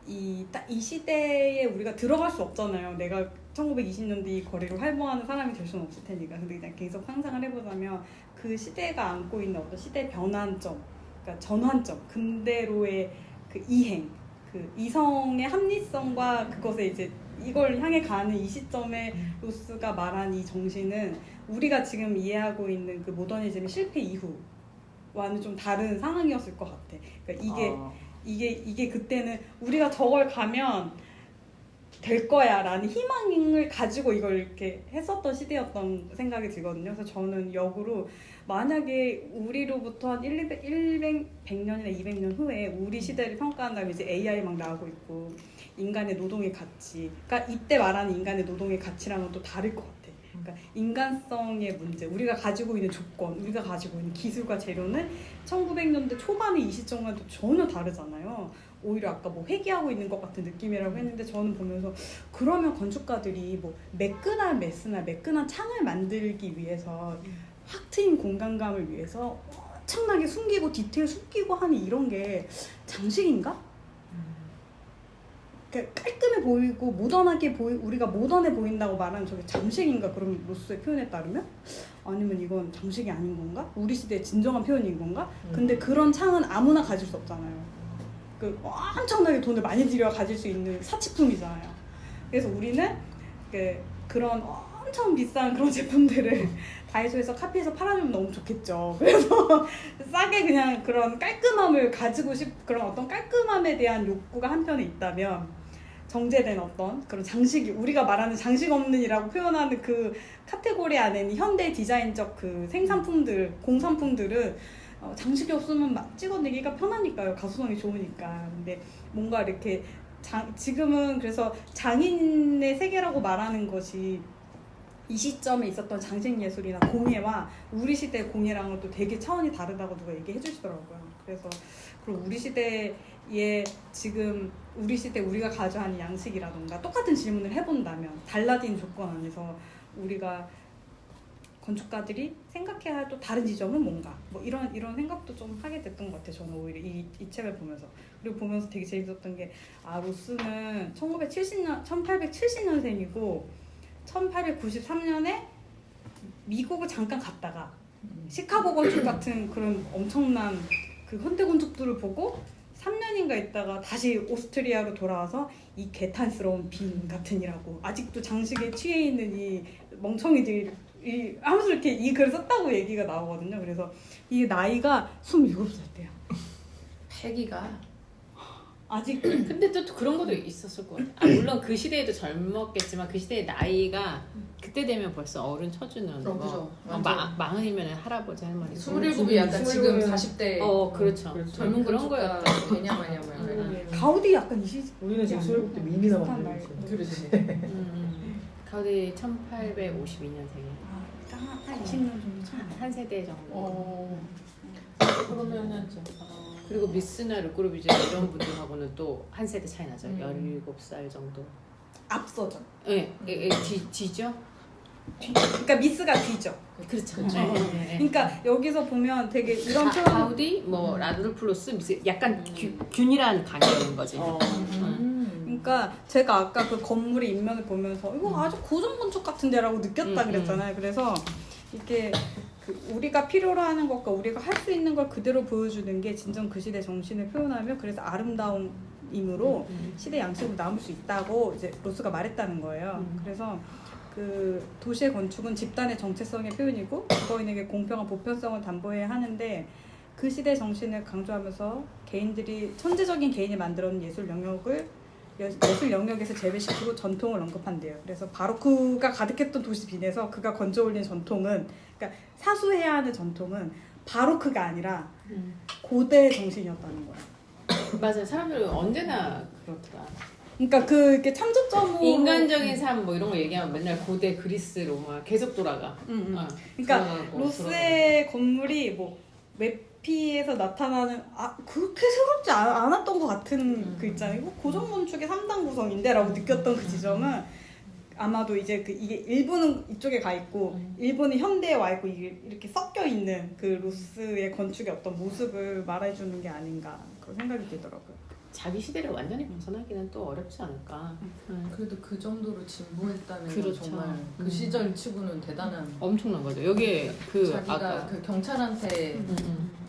Speaker 1: 이 시대에 우리가 들어갈 수 없잖아요. 내가 1920년대 이 거리를 활보하는 사람이 될 수는 없을 테니까. 근데 그냥 계속 상상을 해보자면 그 시대가 안고 있는 어떤 시대 변환점, 그러니까 전환점, 근대로의 그 이행, 그 이성의 합리성과 그것에 이제 이걸 향해 가는 이 시점에 로스가 말한 이 정신은 우리가 지금 이해하고 있는 그 모더니즘의 실패 이후와는 좀 다른 상황이었을 것 같아. 그러니까 이게 그때는 우리가 저걸 가면 될 거야 라는 희망을 가지고 이걸 이렇게 했었던 시대였던 생각이 들거든요. 그래서 저는 역으로 만약에 우리로부터 한 100년이나 200년 후에 우리 시대를 평가한다면 이제 AI 막 나오고 있고 인간의 노동의 가치, 그러니까 이때 말하는 인간의 노동의 가치랑은 또 다를 것 같아. 그러니까 인간성의 문제, 우리가 가지고 있는 조건, 우리가 가지고 있는 기술과 재료는 1900년대 초반의 이 시점과는 또 전혀 다르잖아요. 오히려 아까 뭐 회귀하고 있는 것 같은 느낌이라고 했는데 저는 보면서 그러면 건축가들이 뭐 매끈한 메스나 매끈한 창을 만들기 위해서 확 트인 공간감을 위해서 엄청나게 숨기고 디테일 숨기고 하는 이런 게 장식인가? 그러니까 깔끔해 보이고 모던하게 우리가 모던해 보인다고 말하는 저게 장식인가? 그럼 로스의 표현에 따르면? 아니면 이건 장식이 아닌 건가? 우리 시대의 진정한 표현인 건가? 근데 그런 창은 아무나 가질 수 없잖아요. 그 엄청나게 돈을 많이 들여 가질 수 있는 사치품이잖아요. 그래서 우리는 그런 엄청 비싼 그런 제품들을 다이소에서 카피해서 팔아주면 너무 좋겠죠. 그래서 싸게 그냥 그런 깔끔함을 가지고 그런 어떤 깔끔함에 대한 욕구가 한편에 있다면 정제된 어떤 그런 장식이 우리가 말하는 장식 없는이라고 표현하는 그 카테고리 안에 있는 현대 디자인적 그 생산품들, 공산품들은 장식이 없으면 막 찍어내기가 편하니까요. 가수성이 좋으니까. 근데 뭔가 이렇게 지금은 그래서 장인의 세계라고 말하는 것이 이 시점에 있었던 장식 예술이나 공예와 우리 시대의 공예랑은 또 되게 차원이 다르다고 누가 얘기해 주시더라고요. 그래서 그리고 우리 시대에 지금 우리 시대 우리가 가져가는 양식이라던가 똑같은 질문을 해본다면 달라진 조건 안에서 우리가 건축가들이 생각해야 할 또 다른 지점은 뭔가 뭐 이런 생각도 좀 하게 됐던 것 같아요. 저는 오히려 이 책을 보면서 그리고 보면서 되게 재밌었던 게 로스는 1870년생이고 1893년에 미국을 잠깐 갔다가 시카고 건축 같은 그런 엄청난 그 현대 건축들을 보고 3년인가 있다가 다시 오스트리아로 돌아와서 이 개탄스러운 빈 같으니라고 아직도 장식에 취해 있는 이 멍청이들이 하면서 이렇게 이 글을 썼다고 얘기가 나오거든요. 그래서 이 나이가 27살대요.
Speaker 2: 패기가
Speaker 1: 아직
Speaker 3: 근데 또 그런 것도 있었을 것 같아요. 물론 그 시대에도 젊었겠지만 그 시대의 나이가 그때 되면 벌써 어른 쳐주는 거.
Speaker 2: 그죠.
Speaker 3: 마흔이면 할아버지 할머니.
Speaker 2: 27이 약간 지금 40대
Speaker 3: 그렇죠.
Speaker 2: 젊은
Speaker 3: 그런
Speaker 2: 건축가
Speaker 3: 거였다.
Speaker 2: 되냐 마냐 말.
Speaker 1: 가우디 약간 이 시대
Speaker 2: 우리는 지금
Speaker 1: 27
Speaker 2: 때 미미나
Speaker 1: 비슷한
Speaker 2: 만들고
Speaker 1: 나이.
Speaker 2: 그러지.
Speaker 3: 가우디 1852년생이에요.
Speaker 1: 한 20년 정도 차이.
Speaker 3: 한 세대 정도.
Speaker 2: 그러면은
Speaker 3: 그리고 미스나 르꼬르비제 이런 분들하고는 또 한 세대 차이 나죠. 17살 정도.
Speaker 1: 앞서죠.
Speaker 3: 네, 뒤죠?
Speaker 1: 그러니까 미스가 뒤죠.
Speaker 3: 그렇죠.
Speaker 1: 네. 그러니까 여기서 보면 되게 이런 표현
Speaker 3: 가우디, 뭐 라드ol프로스, 미스 약간 균일한 관계인 거지.
Speaker 1: 그러니까 제가 아까 그 건물의 인면을 보면서 이거 아주 고전 건축 같은데라고 느꼈다 그랬잖아요. 그래서 이게 우리가 필요로 하는 것과 우리가 할 수 있는 걸 그대로 보여주는 게 진정 그 시대 정신을 표현하며 그래서 아름다움으로 시대 양식으로 남을 수 있다고 이제 로스가 말했다는 거예요. 그래서 그 도시의 건축은 집단의 정체성의 표현이고 주거인에게 공평한 보편성을 담보해야 하는데 그 시대 정신을 강조하면서 개인들이 천재적인 개인이 만들어낸 예술 영역에서 재배시키고 전통을 언급한대요. 그래서 바로크가 가득했던 도시 빈에서 그가 건져올린 전통은 그러니까 사수해야 하는 전통은 바로크가 아니라 고대 정신이었다는 거야.
Speaker 3: 맞아요. 사람들은 언제나 그렇더라.
Speaker 1: 그러니까 이렇게 참조점으로
Speaker 3: 인간적인 삶 뭐 이런 거 얘기하면 맨날 고대 그리스 로마 계속 돌아가.
Speaker 1: 그러니까 로스의 건물이 뭐 맵피에서 나타나는 그렇게 새롭지 않았던 것 같은 그 있잖아요. 이거 고전 건축의 3단 구성인데라고 느꼈던 그 지점은 아마도 이제 이게 일부는 이쪽에 가 있고 일부는 현대에 와 있고 이게 이렇게 섞여 있는 그 로스의 건축의 어떤 모습을 말해주는 게 아닌가 그런 생각이 들더라고요.
Speaker 3: 자기 시대를 완전히 벗어나기는 또 어렵지 않을까.
Speaker 2: 그래도 그 정도로 진보했다는 건
Speaker 3: 그렇죠.
Speaker 2: 정말 그 시절 치고는 대단한.
Speaker 3: 엄청난 거죠. 여기 그
Speaker 2: 자기가
Speaker 3: 아까
Speaker 2: 그 경찰한테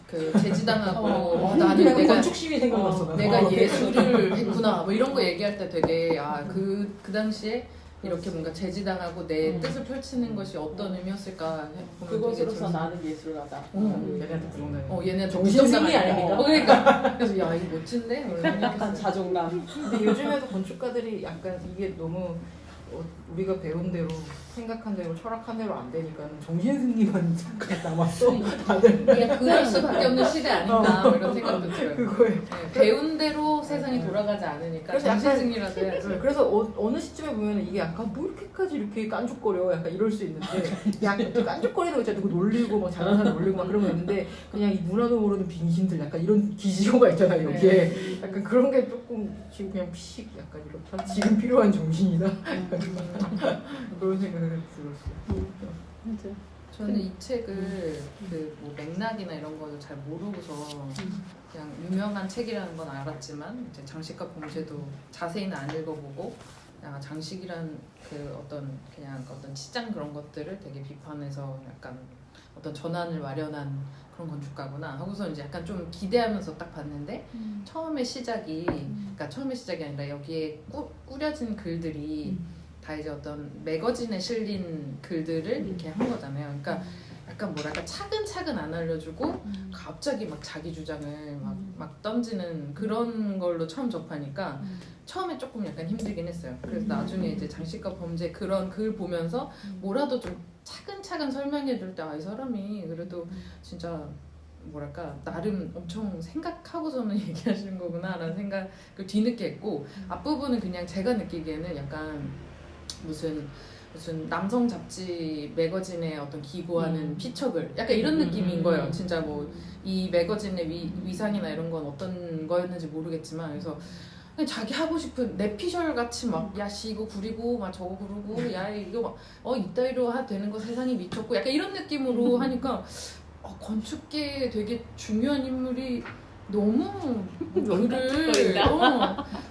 Speaker 2: 그 제지당하고
Speaker 4: 나는
Speaker 2: 내가
Speaker 4: 건축 시위 생각났어.
Speaker 2: 내가 예술을 했구나 뭐 이런 거 얘기할 때 되게 그 당시에 이렇게 뭔가 제지당하고 내 뜻을 펼치는 것이 어떤 의미였을까 보면
Speaker 5: 그것으로서
Speaker 2: 되게
Speaker 5: 나는 예술가다.
Speaker 4: 얘네한테 그런
Speaker 2: 얘네
Speaker 4: 정신승리 아닙니까?
Speaker 2: 그러니까 그래서 야 이거 멋진데? 뭐 이런
Speaker 5: 약간 자존감.
Speaker 4: 근데 요즘에도 건축가들이 약간 이게 너무 우리가 배운 대로 생각한 대로 철학한 대로 안 되니까 정신승리만 잠깐 남았어. 다들
Speaker 2: 그냥 그럴 수밖에 없는 시대 아닌가 뭐 이런 생각도 들어요.
Speaker 4: 그거에
Speaker 2: 네, 배운 대로 세상이 돌아가지 않으니까
Speaker 4: 그래서 약간-
Speaker 2: 정신승리라도 해야지.
Speaker 4: 그래서 어느 시점에 보면 이게 약간 뭐 이렇게까지 이렇게 깐죽거려 약간 이럴 수 있는데 약간 깐죽거리는 거 있잖아. 누구 놀리고 막 잘하는 사람 놀리고 막 그런 거 있는데 그냥 이 문화도 모르는 빈신들 약간 이런 기지효가 있잖아요 여기에. 약간 그런 게 조금 지금 그냥 픽 약간 이렇다. 지금 필요한 정신이다. 그런 생각을 들었어요.
Speaker 2: 저는 이 책을 그 뭐 맥락이나 이런 거를 잘 모르고서 그냥 유명한 책이라는 건 알았지만 이제 장식과 범죄도 자세히는 안 읽어보고 그냥 장식이란 그 어떤 시장 그런 것들을 되게 비판해서 약간 어떤 전환을 마련한 그런 건축가구나 하고서 이제 약간 좀 기대하면서 딱 봤는데 처음에 시작이 그러니까 처음에 시작이 아니라 여기에 꾸려진 글들이 다 이제 어떤 매거진에 실린 글들을 이렇게 한 거잖아요. 그러니까 약간 뭐랄까 차근차근 안 알려주고 갑자기 막 자기 주장을 막 던지는 그런 걸로 처음 접하니까 처음에 조금 약간 힘들긴 했어요. 그래서 나중에 이제 장식과 범죄 그런 글 보면서 뭐라도 좀 차근차근 설명해 줄 때 아, 이 사람이 그래도 진짜 뭐랄까 나름 엄청 생각하고서는 얘기하시는 거구나 라는 생각을 뒤늦게 했고 앞부분은 그냥 제가 느끼기에는 약간 무슨 남성 잡지 매거진의 어떤 기고하는 피처글 약간 이런 느낌인 거예요. 진짜 뭐 이 매거진의 위상이나 이런 건 어떤 거였는지 모르겠지만 그래서 그냥 자기 하고 싶은 내피셜 같이 막 야씨 이거 구리고 막 저거 구르고 야 이거 막 이따위로 되는 거 세상이 미쳤고 약간 이런 느낌으로 하니까 건축계에 되게 중요한 인물이 너무 글을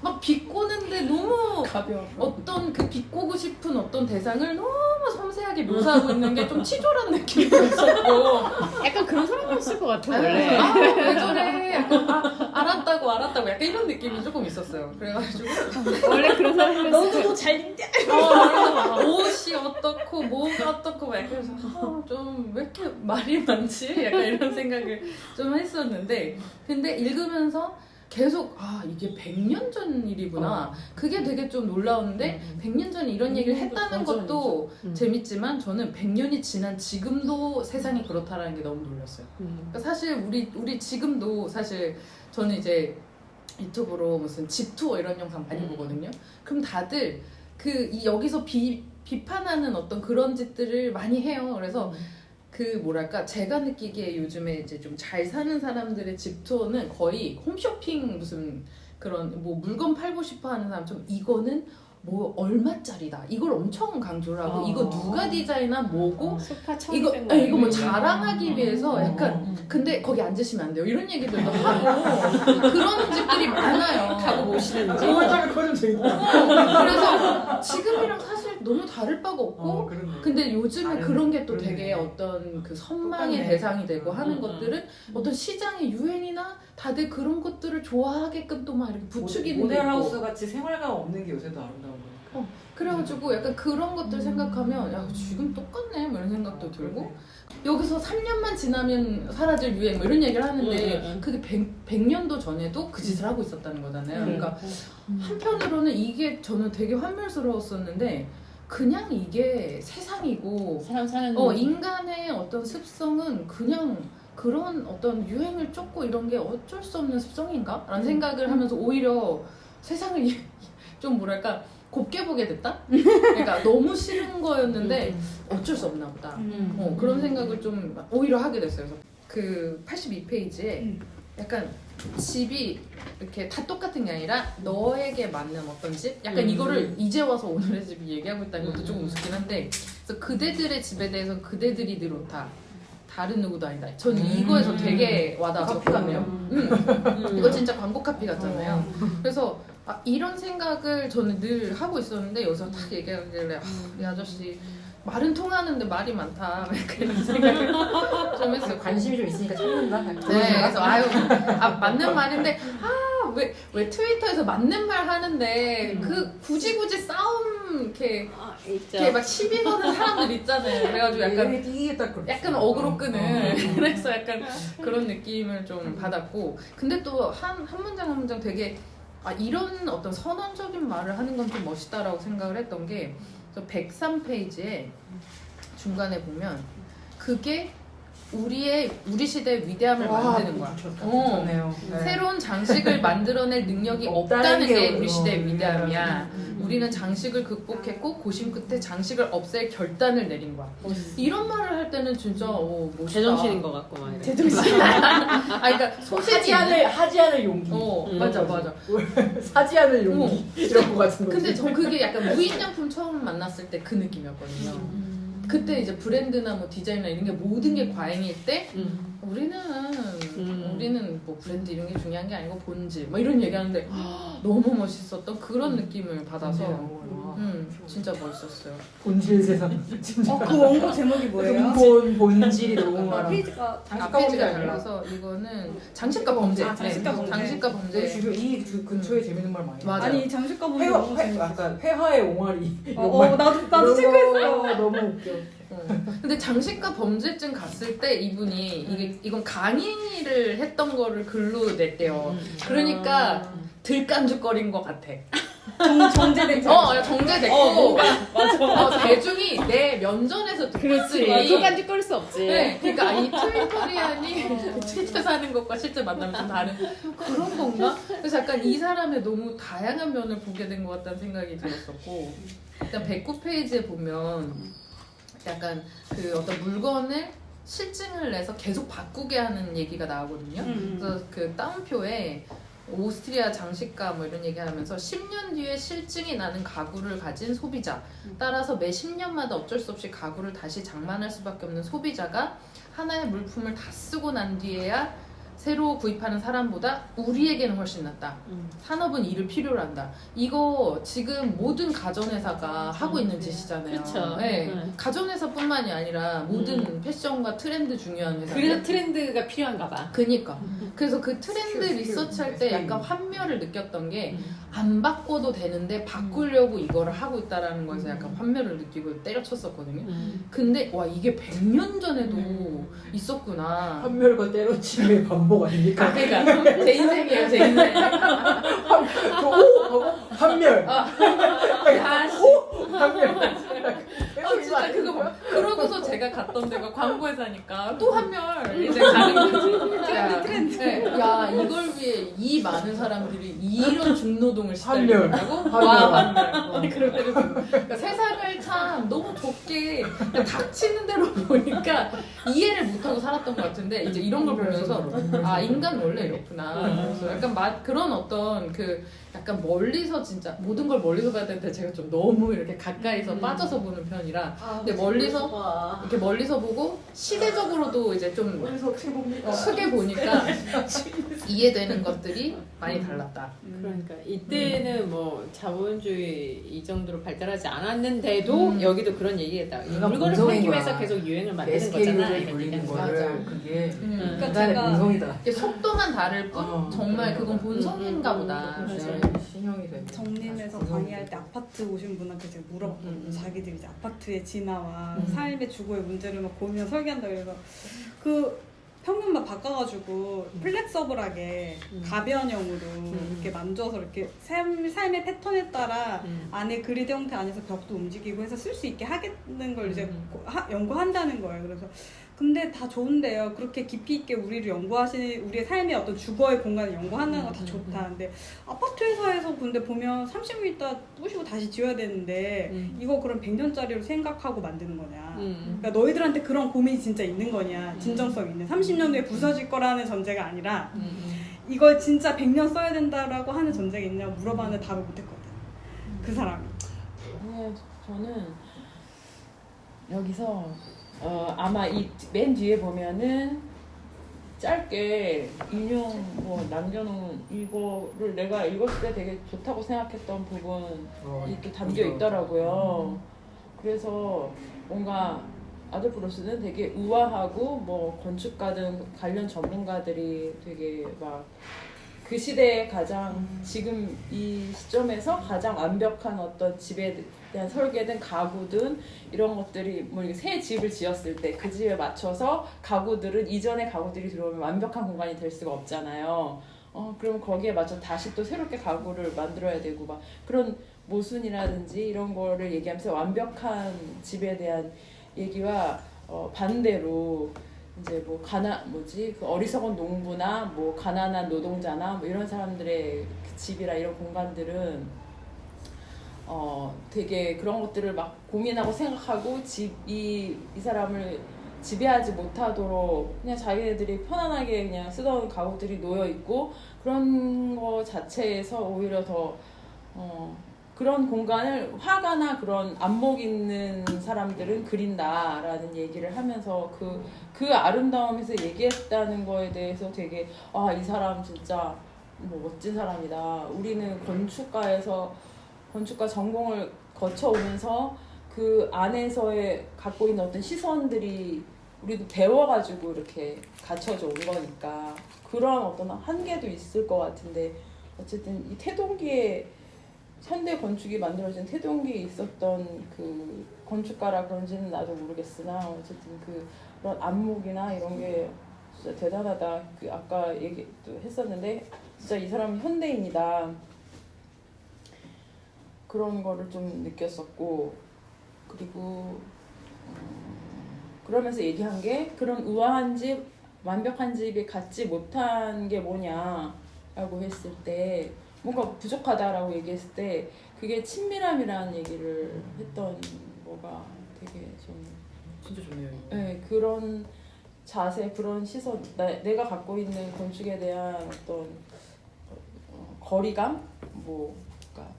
Speaker 2: 막 비꼬는데 너무
Speaker 4: 가벼워.
Speaker 2: 어떤 그 비꼬고 싶은 어떤 대상을 너무 섬세하게 묘사하고 있는 게 좀 치졸한 느낌이 있었고
Speaker 3: 약간 그런 사람이었을 것 같아 원래.
Speaker 2: 왜 저래 약간 알았다고 약간 이런 느낌이 조금 있었어요. 그래가지고
Speaker 3: 원래 그런 사람이었을 것
Speaker 4: 너도 잘 읽대.
Speaker 2: 옷이 어떻고 뭐가 어떻고 막 약간 그래서 좀 왜 이렇게 말이 많지? 약간 이런 생각을 좀 했었는데 근데 읽으면서 계속 이게 100년 전 일이구나. 그게 되게 좀 놀라운데 100년 전에 이런 얘기를 했다는 것도 재밌지만 저는 100년이 지난 지금도 세상이 그렇다라는 게 너무 놀랐어요. 그러니까 사실 우리 지금도 사실 저는 이제 유튜브로 무슨 집 투어 이런 영상 많이 보거든요. 그럼 다들 여기서 비판하는 어떤 그런 짓들을 많이 해요. 그래서 그 뭐랄까 제가 느끼기에 요즘에 이제 좀 잘 사는 사람들의 집 투어는 거의 홈쇼핑 무슨 그런 뭐 물건 팔고 싶어 하는 사람 좀 이거는 뭐 얼마짜리다 이걸 엄청 강조를 하고 이거 누가 디자인한 뭐고
Speaker 3: 소파
Speaker 2: 이거 뭐 자랑하기 위해서 약간 근데 거기 앉으시면 안 돼요 이런 얘기들도 하고 그런 집들이 많아요.
Speaker 3: 가고 모시는지.
Speaker 4: 그걸 좀 재밌다.
Speaker 2: 그래서 지금이랑 사실 너무 다를 바가 없고
Speaker 4: 그러네.
Speaker 2: 근데 요즘에 그런 게 또
Speaker 4: 그러네.
Speaker 2: 되게 어떤 그 선망의
Speaker 4: 똑같네.
Speaker 2: 대상이 되고 하는 것들은 어떤 시장의 유행이나 다들 그런 것들을 좋아하게끔 또 막 이렇게 부추기는 게
Speaker 4: 모델하우스
Speaker 2: 있고
Speaker 4: 같이 생활감 없는 게 요새도 아름다운 거니까.
Speaker 2: 그래가지고 약간 그런 것들 생각하면 야 지금 똑같네 뭐 이런 생각도 들고 여기서 3년만 지나면 사라질 유행 뭐 이런 얘기를 하는데 그게 100년도 전에도 그 짓을 하고 있었다는 거잖아요. 그러니까 한편으로는 이게 저는 되게 환멸스러웠었는데 그냥 이게 세상이고
Speaker 3: 사람 사는
Speaker 2: 인간의 어떤 습성은 그냥 그런 어떤 유행을 쫓고 이런 게 어쩔 수 없는 습성인가? 라는 생각을 하면서 오히려 세상을 좀 뭐랄까 곱게 보게 됐다? 그러니까 너무 싫은 거였는데 어쩔 수 없나 보다. 그런 생각을 좀 오히려 하게 됐어요. 그래서 그 82페이지에 약간 집이 이렇게 다 똑같은 게 아니라 너에게 맞는 어떤 집? 약간 이거를 이제 와서 오늘의 집이 얘기하고 있다는 것도 조금 우습긴 한데 그래서 그대들의 집에 대해서 그대들이 늘 옳다. 다른 누구도 아니다. 저는 이거에서 되게 와닿았거든요. 이거 진짜 광고 카피 같잖아요. 그래서 이런 생각을 저는 늘 하고 있었는데 여기서 딱 얘기하길래 이 아저씨 말은 통하는데 말이 많다. 약간 이런 생각을 좀 했어요.
Speaker 4: 관심이 좀 있으니까 찾는다.
Speaker 2: 네, 그래서 맞는 말인데 왜 트위터에서 맞는 말 하는데 그 굳이 싸움 이렇게 막 시비 거는 사람들 있잖아요. 그래가지고 약간 어그로 끄는 그래서 약간 그런 느낌을 좀 받았고 근데 또 한 문장 한 문장 되게 이런 어떤 선언적인 말을 하는 건 좀 멋있다라고 생각을 했던 게 103페이지에 중간에 보면 그게 우리 시대의 위대함을 만드는 거야.
Speaker 4: 좋네요.
Speaker 2: 새로운 장식을 만들어낼 능력이 없다는 게 우리 시대의 위대함이야. 우리는 장식을 극복했고 고심 끝에 장식을 없앨 결단을 내린 거야. 이런 말을 할 때는 진짜 멋있다.
Speaker 3: 제정신인 것 같고 막.
Speaker 2: 제정신. 그러니까 소신이
Speaker 4: 하지 않을 용기.
Speaker 2: 맞아.
Speaker 4: 사지 않을 용기. 이런 거 같은 거.
Speaker 2: 근데 전 그게 약간 무인양품 처음 만났을 때 그 느낌이었거든요. 그때 이제 브랜드나 뭐 디자인이나 이런 게 모든 게 과잉일 때 우리는 뭐 브랜드 이런 게 중요한 게 아니고 본질 뭐 이런 얘기하는데 너무 멋있었던 그런 느낌을 받아서 진짜 멋있었어요.
Speaker 4: 본질 세상. 진짜.
Speaker 1: 그 원고 제목이 뭐예요?
Speaker 4: 본질이 너무 많아.
Speaker 1: 페이지가
Speaker 2: 페이지가 달라서 이거는 장식과 범죄.
Speaker 1: 장식과 범죄.
Speaker 2: 장식과 범죄.
Speaker 4: 주변 이 근처에 재밌는 말 많이.
Speaker 2: 맞아요.
Speaker 1: 아니 장식과 범죄 너무 재밌어.
Speaker 4: 약간 회화의 옹알이.
Speaker 1: 나도 체크했어.
Speaker 4: 너무 웃겨.
Speaker 2: 근데 장식과 범죄증 갔을 때 이분이 이건 강의를 했던 거를 글로 냈대요. 그러니까 들깐죽거린 것 같아.
Speaker 1: 정제된
Speaker 2: 정제됐고 대중이 내 면전에서
Speaker 3: 그렇지.
Speaker 2: 듣지.
Speaker 3: 뚜간죽거릴 수 없지.
Speaker 2: 네, 그러니까 이 트위터리안이 트위터 사는 것과 실제 만나면 좀 다른 그런 건가? 그래서 약간 이 사람의 너무 다양한 면을 보게 된 것 같다는 생각이 들었었고 일단 109페이지에 보면 약간 그 어떤 물건을 실증을 내서 계속 바꾸게 하는 얘기가 나오거든요. 그래서 그 따옴표에 오스트리아 장식가 뭐 이런 얘기하면서 10년 뒤에 실증이 나는 가구를 가진 소비자, 따라서 매 10년마다 어쩔 수 없이 가구를 다시 장만할 수밖에 없는 소비자가 하나의 물품을 다 쓰고 난 뒤에야 새로 구입하는 사람보다 우리에게는 훨씬 낫다. 산업은 이를 필요로 한다. 이거 지금 모든 가전회사가 하고 있는 짓이잖아요.
Speaker 3: 그렇죠.
Speaker 2: 네. 가전회사뿐만이 아니라 모든 패션과 트렌드 중요한 회사.
Speaker 3: 그래서 트렌드가 필요한가 봐.
Speaker 2: 그니까. 그래서 그 트렌드 리서치 할 때 약간 환멸을 느꼈던 게 안 바꿔도 되는데 바꾸려고 이거를 하고 있다라는 거에서 약간 환멸을 느끼고 때려쳤었거든요. 근데 와 이게 100년 전에도 있었구나.
Speaker 4: 한멸과 때려침의 반복 아닙니까?
Speaker 2: 그러니까 제 인생이에요, 제 인생.
Speaker 4: 한멸. 한멸.
Speaker 2: 진짜 그거 뭐 그러고서 제가 갔던 데가 광고회사니까 또 한멸 이제 가는 거지. 트렌드. 야 이걸 위해 이 많은 사람들이 이런 중노동을 시달린다고? 와 한멸. 그러니까 세상을 참 너무 좁게 그냥 닥치는 대로 보니까 이해를 못하고 살았던 것 같은데 이제 이런 걸 보면서 아 인간 원래 이렇구나. 그래서 약간 그런 어떤 그 약간 멀리서 진짜 모든 걸 멀리서 봐야 되는데 제가 좀 너무 이렇게 가까이서 빠져서 보는 편이라 근데 멀리서 이렇게 멀리서 보고 시대적으로도 이제 좀 크게 보니까 이해되는 것들이 많이 달랐다.
Speaker 3: 그러니까 이때는 뭐 자본주의 이 정도로 발달하지 않았는데도 여기도 그런 얘기했다. 이
Speaker 4: 얘가
Speaker 3: 물건을
Speaker 4: 본성인
Speaker 3: 팔기
Speaker 4: 거야.
Speaker 3: 위해서 계속 유행을 만드는
Speaker 4: SK를
Speaker 3: 거잖아. 이런
Speaker 4: 돌리는
Speaker 3: 얘기하는
Speaker 4: 거를
Speaker 2: 맞아.
Speaker 4: 그게
Speaker 1: 그러니까
Speaker 4: 인간의
Speaker 1: 제가
Speaker 4: 본성이다.
Speaker 2: 이게 속도만 다를 뿐 정말 그건 본성인가 보다.
Speaker 4: 맞아요. 신형이 돼.
Speaker 1: 정림에서 강의할 때 아파트 오신 분한테 제가 물어봤거든요. 자기들이 이제 아파트의 진화와 삶의 주거의 문제를 막 고민해서 설계한다 그래서 그 평면만 바꿔가지고 플렉서블하게 가변형으로 이렇게 만져서 이렇게 삶의 패턴에 따라 안에 그리드 형태 안에서 벽도 움직이고 해서 쓸 수 있게 하겠는 걸 이제 연구한다는 거예요. 그래서 근데 다 좋은데요. 그렇게 깊이 있게 우리를 연구하시는 우리의 삶의 어떤 주거의 공간을 연구하는 거 다 좋다. 근데 아파트 회사에서 근데 보면 30년 있다 부시고 다시 지어야 되는데 이거 그럼 100년짜리로 생각하고 만드는 거냐. 그러니까 너희들한테 그런 고민이 진짜 있는 거냐. 진정성 있는 30년 후에 부서질 거라는 전제가 아니라 이걸 진짜 100년 써야 된다라고 하는 전제가 있냐고 물어봤는데 답을 못했거든. 그 사람이.
Speaker 6: 저는 여기서 아마 이 맨 뒤에 보면은 짧게 인용 뭐 남겨놓은 이거를 내가 읽었을 때 되게 좋다고 생각했던 부분이 또 담겨 있더라고요. 그래서 뭔가 아돌프 로스는 되게 우아하고 뭐 건축가든 관련 전문가들이 되게 막 그 시대에 가장 지금 이 시점에서 가장 완벽한 어떤 집에 대한 설계든 가구든 이런 것들이 뭐 이렇게 새 집을 지었을 때 그 집에 맞춰서 가구들은 이전의 가구들이 들어오면 완벽한 공간이 될 수가 없잖아요. 그럼 거기에 맞춰 다시 또 새롭게 가구를 만들어야 되고 막 그런 모순이라든지 이런 거를 얘기하면서 완벽한 집에 대한 얘기와 반대로 이제 뭐 그 어리석은 농부나 뭐 가난한 노동자나 뭐 이런 사람들의 그 집이나 이런 공간들은 되게 그런 것들을 막 고민하고 생각하고 이 사람을 지배하지 못하도록 그냥 자기네들이 편안하게 그냥 쓰던 가구들이 놓여 있고 그런 거 자체에서 오히려 더 그런 공간을 화가나 그런 안목 있는 사람들은 그린다라는 얘기를 하면서 그 아름다움에서 얘기했다는 거에 대해서 되게 이 사람 진짜 뭐 멋진 사람이다. 우리는 건축가 전공을 거쳐오면서 그 안에서의 갖고 있는 어떤 시선들이 우리도 배워가지고 이렇게 갖춰져 온 거니까 그런 어떤 한계도 있을 것 같은데 어쨌든 이 태동기에 현대 건축이 만들어진 태동기에 있었던 그 건축가라 그런지는 나도 모르겠으나 어쨌든 그런 안목이나 이런 게 진짜 대단하다. 그 아까 얘기도 했었는데 진짜 이 사람은 현대인이다. 그런 거를 좀 느꼈었고 그리고 그러면서 얘기한 게 그런 우아한 집, 완벽한 집이 갖지 못한 게 뭐냐라고 했을 때 뭔가 부족하다라고 얘기했을 때 그게 친밀함이라는 얘기를 했던 거가 되게 좀
Speaker 4: 진짜 좋네요.
Speaker 6: 네, 그런 자세, 그런 시선, 내가 갖고 있는 건축에 대한 어떤 거리감, 뭐 그러니까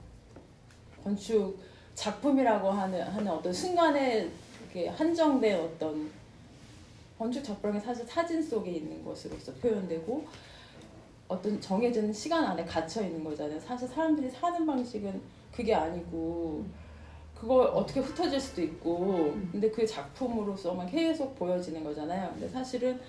Speaker 6: 건축 작품이라고 하는 어떤 순간에 이렇게 한정된 어떤 건축 작품이 사실 사진 속에 있는 것으로서 표현되고 어떤 정해진 시간 안에 갇혀 있는 거잖아요. 사실 사람들이 사는 방식은 그게 아니고 그걸 어떻게 흩어질 수도 있고 근데 그 작품으로서만 계속 보여지는 거잖아요. 근데 사실은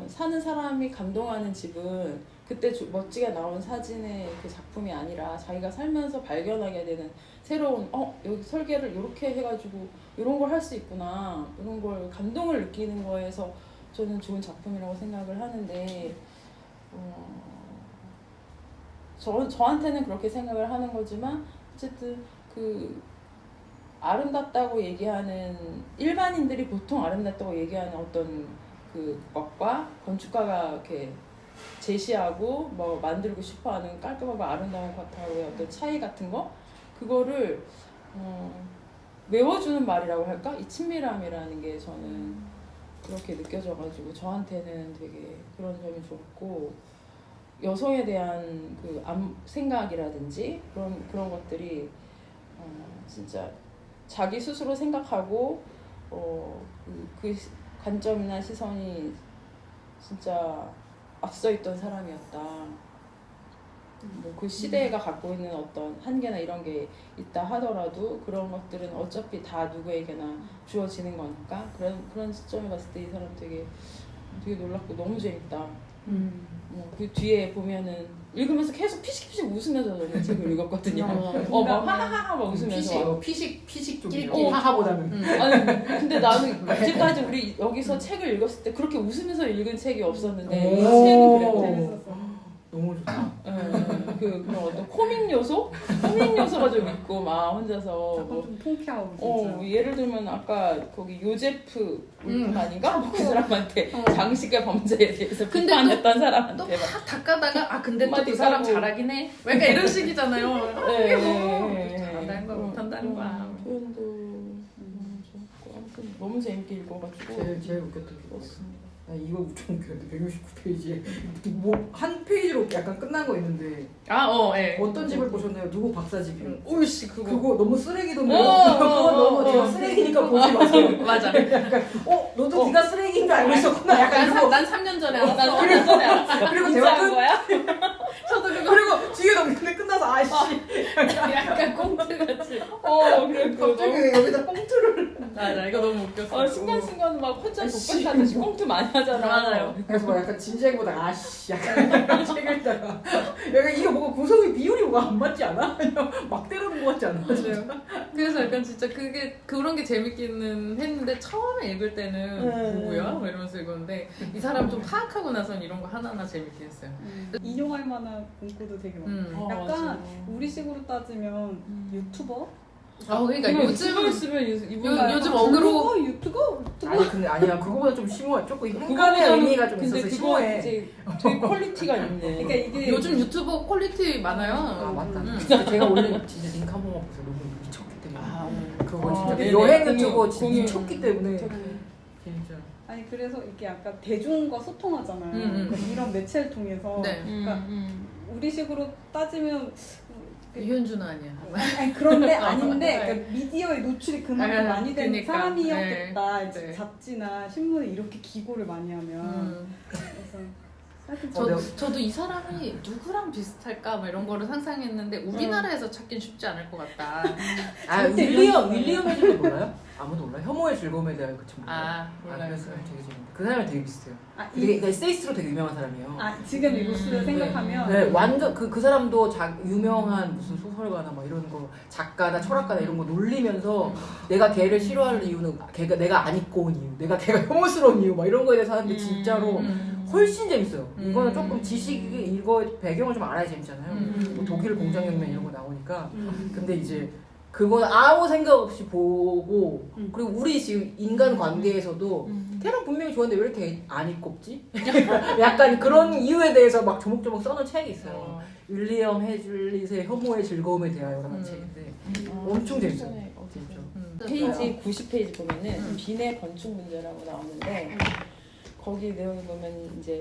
Speaker 6: 사는 사람이 감동하는 집은 그때 멋지게 나온 사진의 그 작품이 아니라 자기가 살면서 발견하게 되는 새로운 여기 설계를 이렇게 해가지고 이런 걸 할 수 있구나 이런 걸 감동을 느끼는 거에서 저는 좋은 작품이라고 생각을 하는데 저한테는 그렇게 생각을 하는 거지만 어쨌든 그 아름답다고 얘기하는 일반인들이 보통 아름답다고 얘기하는 어떤 그 것과 건축가가 이렇게 제시하고 뭐 만들고 싶어하는 깔끔하고 아름다운 것하고의 어떤 차이 같은 거 그거를 메워주는 말이라고 할까? 이 친밀함이라는 게 저는 그렇게 느껴져가지고 저한테는 되게 그런 점이 좋았고 여성에 대한 그 생각이라든지 그런 것들이 진짜 자기 스스로 생각하고 그 관점이나 시선이 진짜 앞서 있던 사람이었다. 뭐 그 시대가 갖고 있는 어떤 한계나 이런 게 있다 하더라도 그런 것들은 어차피 다 누구에게나 주어지는 거니까 그런 시점에 봤을 때 이 사람 되게 놀랍고 너무 재밌다. 그 뒤에 보면은 읽으면서 계속 피식피식 웃으면서 저는 책을 읽었거든요. 막 하하하 막 웃으면서.
Speaker 4: 피식 쪽이에요. 하하보다는.
Speaker 6: 아니 근데 나는 이제까지 우리 여기서 책을 읽었을 때 그렇게 웃으면서 읽은 책이 없었는데 이 책은 그래도
Speaker 1: 재밌었어.
Speaker 4: 너무 좋다.
Speaker 6: 그런 어떤 코믹 요소가 좀 있고 막 혼자서
Speaker 1: 잠깐 좀 통쾌하고 진짜.
Speaker 6: 예를 들면 아까 거기 요제프 울프만인가 그 사람한테 장식의 범죄에 대해서
Speaker 2: 근데
Speaker 6: 비판했던 사람한테
Speaker 2: 또 막 닦아다가 근데 또 그
Speaker 6: 한마디
Speaker 2: 사람
Speaker 6: 하고.
Speaker 2: 잘하긴 해. 약간 이런 식이잖아요. 잘한다는 거야,
Speaker 6: 음.
Speaker 2: 못한다는 거야.
Speaker 6: 표현도 좋았고 아무튼 너무 재밌게 읽어가지고
Speaker 4: 제일 웃겼던 게
Speaker 6: 좋았습니다.
Speaker 4: 이거 좀 웃겼는데 169페이지에 뭐 한 페이지로 약간 끝난 거 있는데
Speaker 2: 예.
Speaker 4: 어떤 집을 보셨나요? 누구 박사 집이요?
Speaker 2: 오이씨
Speaker 4: 그거 너무 쓰레기던데요?
Speaker 6: 어,
Speaker 4: 그거 너무 제가 쓰레기니까 보지 마세요.
Speaker 2: 맞아.
Speaker 4: 약간 너도 네가 쓰레기인 줄 알고 있었구나. 약간 그거.
Speaker 2: 난 3년 전에
Speaker 6: 난
Speaker 2: 알았어.
Speaker 6: 3년 전에 알았어.
Speaker 4: 그리고
Speaker 6: 진짜
Speaker 4: 대화
Speaker 6: 한
Speaker 4: 끝.
Speaker 6: 거야?
Speaker 2: 저도 그거
Speaker 4: 그리고 뒤에 넘기는데 끝나서 아씨
Speaker 2: 약간 꽁트같이.
Speaker 6: 그랬고
Speaker 4: 갑자기 여기다 꽁트를.
Speaker 2: 맞아, 이거 너무 웃겼어.
Speaker 6: 순간순간 막 혼자 독백하듯이 꽁트 많이 하잖아.
Speaker 2: 맞아요.
Speaker 4: 그래서 막 약간 진지하게 보다가 아씨 약간 책 읽다가 약간 이거 뭐가 구성의 비율이 뭐가 안 맞지 않아? 그냥 막 때리는 거 같지 않아?
Speaker 2: 맞아요. 그래서 약간 진짜 그런 게 재밌기는 했는데 처음에 읽을 때는 뭐야? 뭐 이러면서 읽었는데 이 사람 좀 파악하고 나선 이런 거 하나하나 재밌게 했어요.
Speaker 1: 인용할 만한 문구도 되게 많아요. 약간
Speaker 6: 맞아.
Speaker 1: 우리식으로 따지면 유튜버?
Speaker 2: 그러니까 요즘
Speaker 6: 쓰면
Speaker 2: 요즘 어그로
Speaker 1: 유튜버?
Speaker 4: 아니 근데 아니야 그거보다 좀 심오해. 조금
Speaker 6: 그거보다는-
Speaker 4: 행간의 의미가 좀
Speaker 6: 근데
Speaker 4: 있어서
Speaker 6: 그거
Speaker 4: 심오해.
Speaker 6: 이제 되게 퀄리티가 있네.
Speaker 1: 그러니까 이게
Speaker 2: 요즘 유튜버 퀄리티 많아요.
Speaker 4: 아 맞다.
Speaker 2: 음.
Speaker 4: 근데 제가 원래 진짜 링크 한 번만 보세요. 너무 미쳤기 때문에. 그거 진짜
Speaker 6: 네네.
Speaker 4: 여행
Speaker 6: 공유,
Speaker 4: 유튜버 진짜
Speaker 6: 공유.
Speaker 4: 미쳤기 때문에.
Speaker 6: 되게
Speaker 4: 진짜.
Speaker 1: 아니 그래서 이게 약간 대중과 소통하잖아요. 그러니까 이런 매체를 통해서
Speaker 2: 네.
Speaker 1: 그러니까 우리식으로 따지면
Speaker 2: 이현주는 아니야.
Speaker 1: 아니 그런데 아닌데 그러니까 미디어에 노출이 그만큼
Speaker 2: 아,
Speaker 1: 많이 된
Speaker 2: 그러니까.
Speaker 1: 사람이었겠다.
Speaker 2: 네.
Speaker 1: 이제 잡지나 신문에 이렇게 기고를 많이 하면 그래서 하여튼
Speaker 2: 저도 이 사람이 누구랑 비슷할까 뭐 이런 거를 상상했는데 우리나라에서 찾긴 쉽지 않을 것 같다.
Speaker 1: 절대
Speaker 7: 윌리엄 해줄도 몰라요? 아무도 몰라요? 혐오의 즐거움에 대한 그 친구.
Speaker 2: 몰라요.
Speaker 7: 그래서 되게 재밌는데 그 사람이 되게 비슷해요.
Speaker 1: 이,
Speaker 7: 되게 에세이스로 되게 유명한 사람이에요.
Speaker 1: 지금 이 로스를 생각하면
Speaker 7: 네, 완전 그 사람도 유명한 무슨 소설가나 막 이런 거 작가나 철학가나 이런 거 놀리면서 내가 걔를 싫어하는 이유는 내가 안 입고 온 이유, 내가 걔가 혐오스러운 이유 막 이런 거에 대해서 하는데 진짜로 훨씬 재밌어요. 이거는 조금 지식이 이거 배경을 좀 알아야 재밌잖아요. 뭐 독일 공장혁명 이런 거 나오니까. 근데 이제 그건 아무 생각 없이 보고 그리고 우리 지금 인간 관계에서도 걔랑 분명히 좋은데 왜 이렇게 안 입곱지? 약간 그런 이유에 대해서 막 조목조목 써놓은 책이 있어요. 윌리엄 해줄릿의 혐오의 즐거움에 대하여라는 책인데 엄청 재밌어요. 진짜.
Speaker 6: 페이지 90페이지 보면은 빈의 건축 문제라고 나오는데 거기 내용에 보면 이제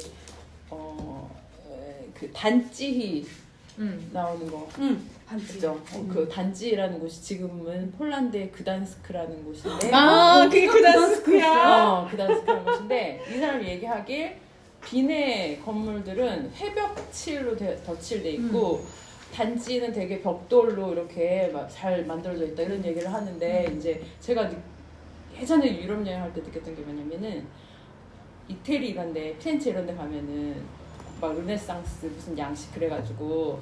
Speaker 6: 그 단지히 나오는 거
Speaker 1: 반지죠.
Speaker 6: 그 단지라는 곳이 지금은 폴란드의 그단스크라는 곳인데
Speaker 3: 그게 그다스크야.
Speaker 6: 그단스크라는 곳인데 이 사람이 얘기하길 빈의 건물들은 회벽칠로 덧칠돼 있고 단지는 되게 벽돌로 이렇게 막 잘 만들어져 있다 이런 얘기를 하는데 이제 제가 예전에 유럽 여행할 때 느꼈던 게 뭐냐면은 이태리 이런데 피렌체 이런데 가면은 막 르네상스 무슨 양식 그래가지고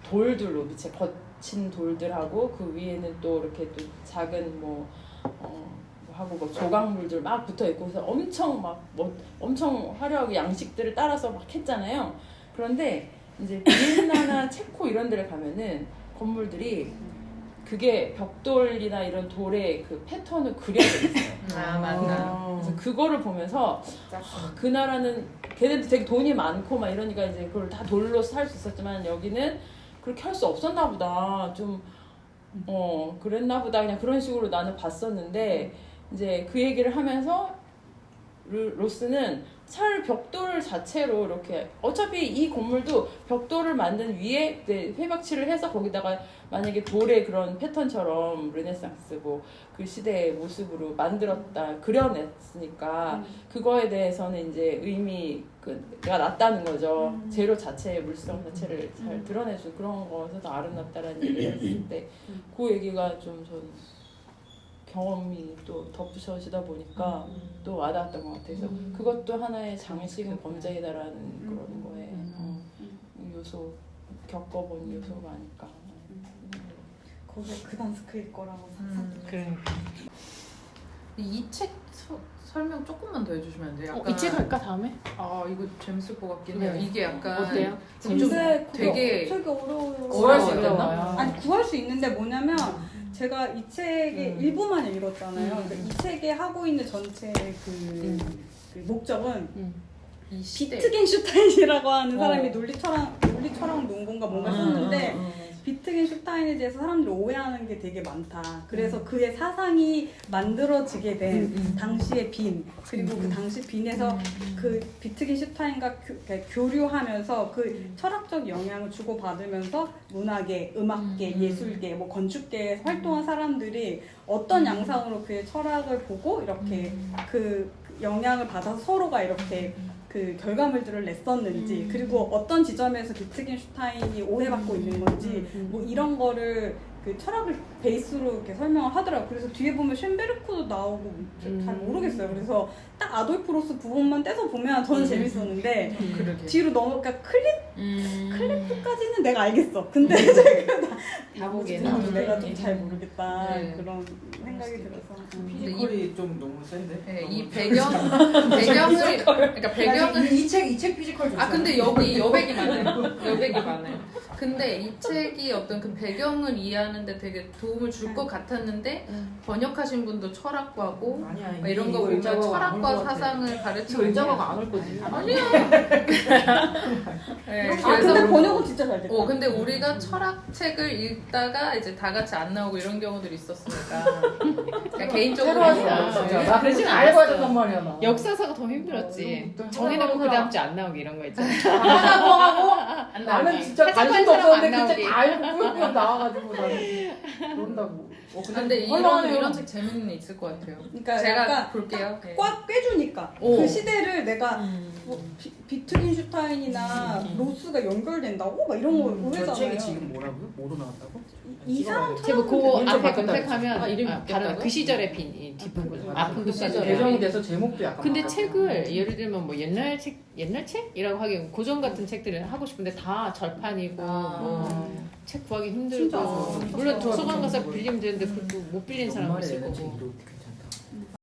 Speaker 6: 돌들로 밑에 거친 돌들하고 그 위에는 또 이렇게 또 작은 하고 뭐 조각물들 막 붙어 있고 그래서 엄청 화려하게 양식들을 따라서 막 했잖아요. 그런데 이제 비엔나나 체코 이런 데를 가면은 건물들이 그게 벽돌이나 이런 돌에 그 패턴을 그려져 있어요.
Speaker 2: 맞다.
Speaker 6: 그래서 그거를 보면서 그 나라는 걔네도 되게 돈이 많고 막 이러니까 이제 그걸 다 돌로 살 수 있었지만 여기는 그렇게 할 수 없었나 보다. 좀 그랬나 보다. 그냥 그런 식으로 나는 봤었는데 이제 그 얘기를 하면서 로스는 차라리 벽돌 자체로 이렇게 어차피 이 건물도 벽돌을 만든 위에 회박칠을 해서 거기다가 만약에 돌의 그런 패턴처럼 르네상스 그 시대의 모습으로 만들었다 그려냈으니까 그거에 대해서는 이제 의미가 낮다는 거죠. 재료 자체의 물성 자체를 잘 드러내주고 그런 거에서도 아름답다라는 얘기를 했을 때 그 얘기가 좀 전 경험이 또 덧붙여지다 보니까 또 와닿았던 것 같아서 그것도 하나의 장식은 범죄이다라는 그런 거에 요소 겪어본 요소가 아닐까.
Speaker 1: 거기에 그단스크일 거라고 상상.
Speaker 3: 그러니까.
Speaker 2: 이 책 설명 조금만 더 해주시면 안 돼요?
Speaker 3: 이 책 할까 다음에?
Speaker 2: 이거 재밌을 것 같긴 해요.
Speaker 3: 네.
Speaker 2: 이게 약간
Speaker 3: 어때요?
Speaker 1: 근데
Speaker 2: 좀
Speaker 1: 그게
Speaker 2: 되게
Speaker 1: 되게 어려워요.
Speaker 7: 구할 수 있나?
Speaker 1: 아니 구할 수 있는데 뭐냐면 제가 이 책의 일부만 읽었잖아요. 그러니까 이 책에 하고 있는 전체 그 목적은
Speaker 2: 이 시대
Speaker 1: 비트겐슈타인이라고 하는 사람이 논리 철학 논문가 뭔가 썼는데 비트겐슈타인에 대해서 사람들이 오해하는 게 되게 많다. 그래서 그의 사상이 만들어지게 된 당시의 빈 그리고 그 당시 빈에서 그 비트겐슈타인과 교류하면서 그 철학적 영향을 주고받으면서 문학계, 음악계, 예술계, 뭐 건축계에 활동한 사람들이 어떤 양상으로 그의 철학을 보고 이렇게 그 영향을 받아서 서로가 이렇게 그 결과물들을 냈었는지 그리고 어떤 지점에서 비트겐슈타인이 오해받고 있는 건지 뭐 이런 거를 그 철학을 베이스로 이렇게 설명을 하더라고요. 그래서 뒤에 보면 쉔베르크도 나오고 잘 모르겠어요. 그래서 딱 아돌프 로스 부분만 떼서 보면 저는 재밌었는데 뒤로 그러니까 클리프까지는 내가 알겠어. 근데
Speaker 3: 다 보기에는
Speaker 1: 나머지는 내가 좀 잘 모르겠다.
Speaker 2: 네.
Speaker 1: 그런 생각이 들어서.
Speaker 4: 피지컬이 좀 너무 센데?
Speaker 2: 네, 이 배경을 그러니까 배경은
Speaker 7: 이책 피지컬 좋잖아.
Speaker 2: 근데 여기 여백이 많아요. 근데 이 책이 어떤 그 배경을 이해하는데 되게 도움을 줄 것 같았는데 번역하신 분도 철학과고
Speaker 7: 아니야.
Speaker 2: 막 이런 거 보면 철학과 사상을 가르치고
Speaker 7: 일자가가 안 올 거지.
Speaker 2: 아니야. 네,
Speaker 1: 근데 번역은 진짜 잘 됐다.
Speaker 2: 근데 우리가 철학책을 읽다가 이제 다 같이 안 나오고 이런 경우들이 있었으니까 그냥 개인적으로
Speaker 7: 나 그래서 알고 하던 말이야 나.
Speaker 3: 역사사가 더 힘들었지. 정해놓고 그 다음 주 안 나오기 이런 거 있잖아.
Speaker 7: 하고 나는 진짜
Speaker 3: 사직한
Speaker 7: 관심도
Speaker 3: 사람 안
Speaker 7: 없었는데 그때
Speaker 3: 나오게.
Speaker 7: 다 알고 꾸역꾸역 나와가지고 나는 모른다고.
Speaker 2: 근데 이런 책 재밌는 게 있을 것 같아요.
Speaker 1: 그러니까
Speaker 2: 제가
Speaker 1: 약간
Speaker 2: 볼게요. 네.
Speaker 1: 꽉 꿰주니까
Speaker 2: 오.
Speaker 1: 그 시대를 내가 뭐 비트겐슈타인이나 로스가 연결된다고 막 이런 거
Speaker 7: 저
Speaker 1: 의외잖아요.
Speaker 7: 책이 지금 뭐라고요? 뭐로 나왔다고?
Speaker 1: 이 사람
Speaker 3: 제가 그
Speaker 7: 이름
Speaker 3: 앞에
Speaker 7: 바꿨다
Speaker 3: 검색하면
Speaker 2: 이름이
Speaker 3: 바로
Speaker 2: 바뀌었다고?
Speaker 3: 그 시절의 빈 뒷부분 아픔도
Speaker 2: 그 시절에.
Speaker 7: 개정이 돼서 제목도 약간.
Speaker 3: 근데
Speaker 7: 바뀌었고.
Speaker 3: 책을 예를 들면 뭐 옛날 책이라고 하기엔 고전 같은 책들을 하고 싶은데 다 절판이고 뭐 책 구하기 힘들고
Speaker 1: 진짜.
Speaker 3: 물론 도서관 가서
Speaker 7: 진짜.
Speaker 3: 빌리면 되는데 그것도 못 빌린 사람이 있을
Speaker 7: 연말에
Speaker 3: 거고
Speaker 7: 이렇게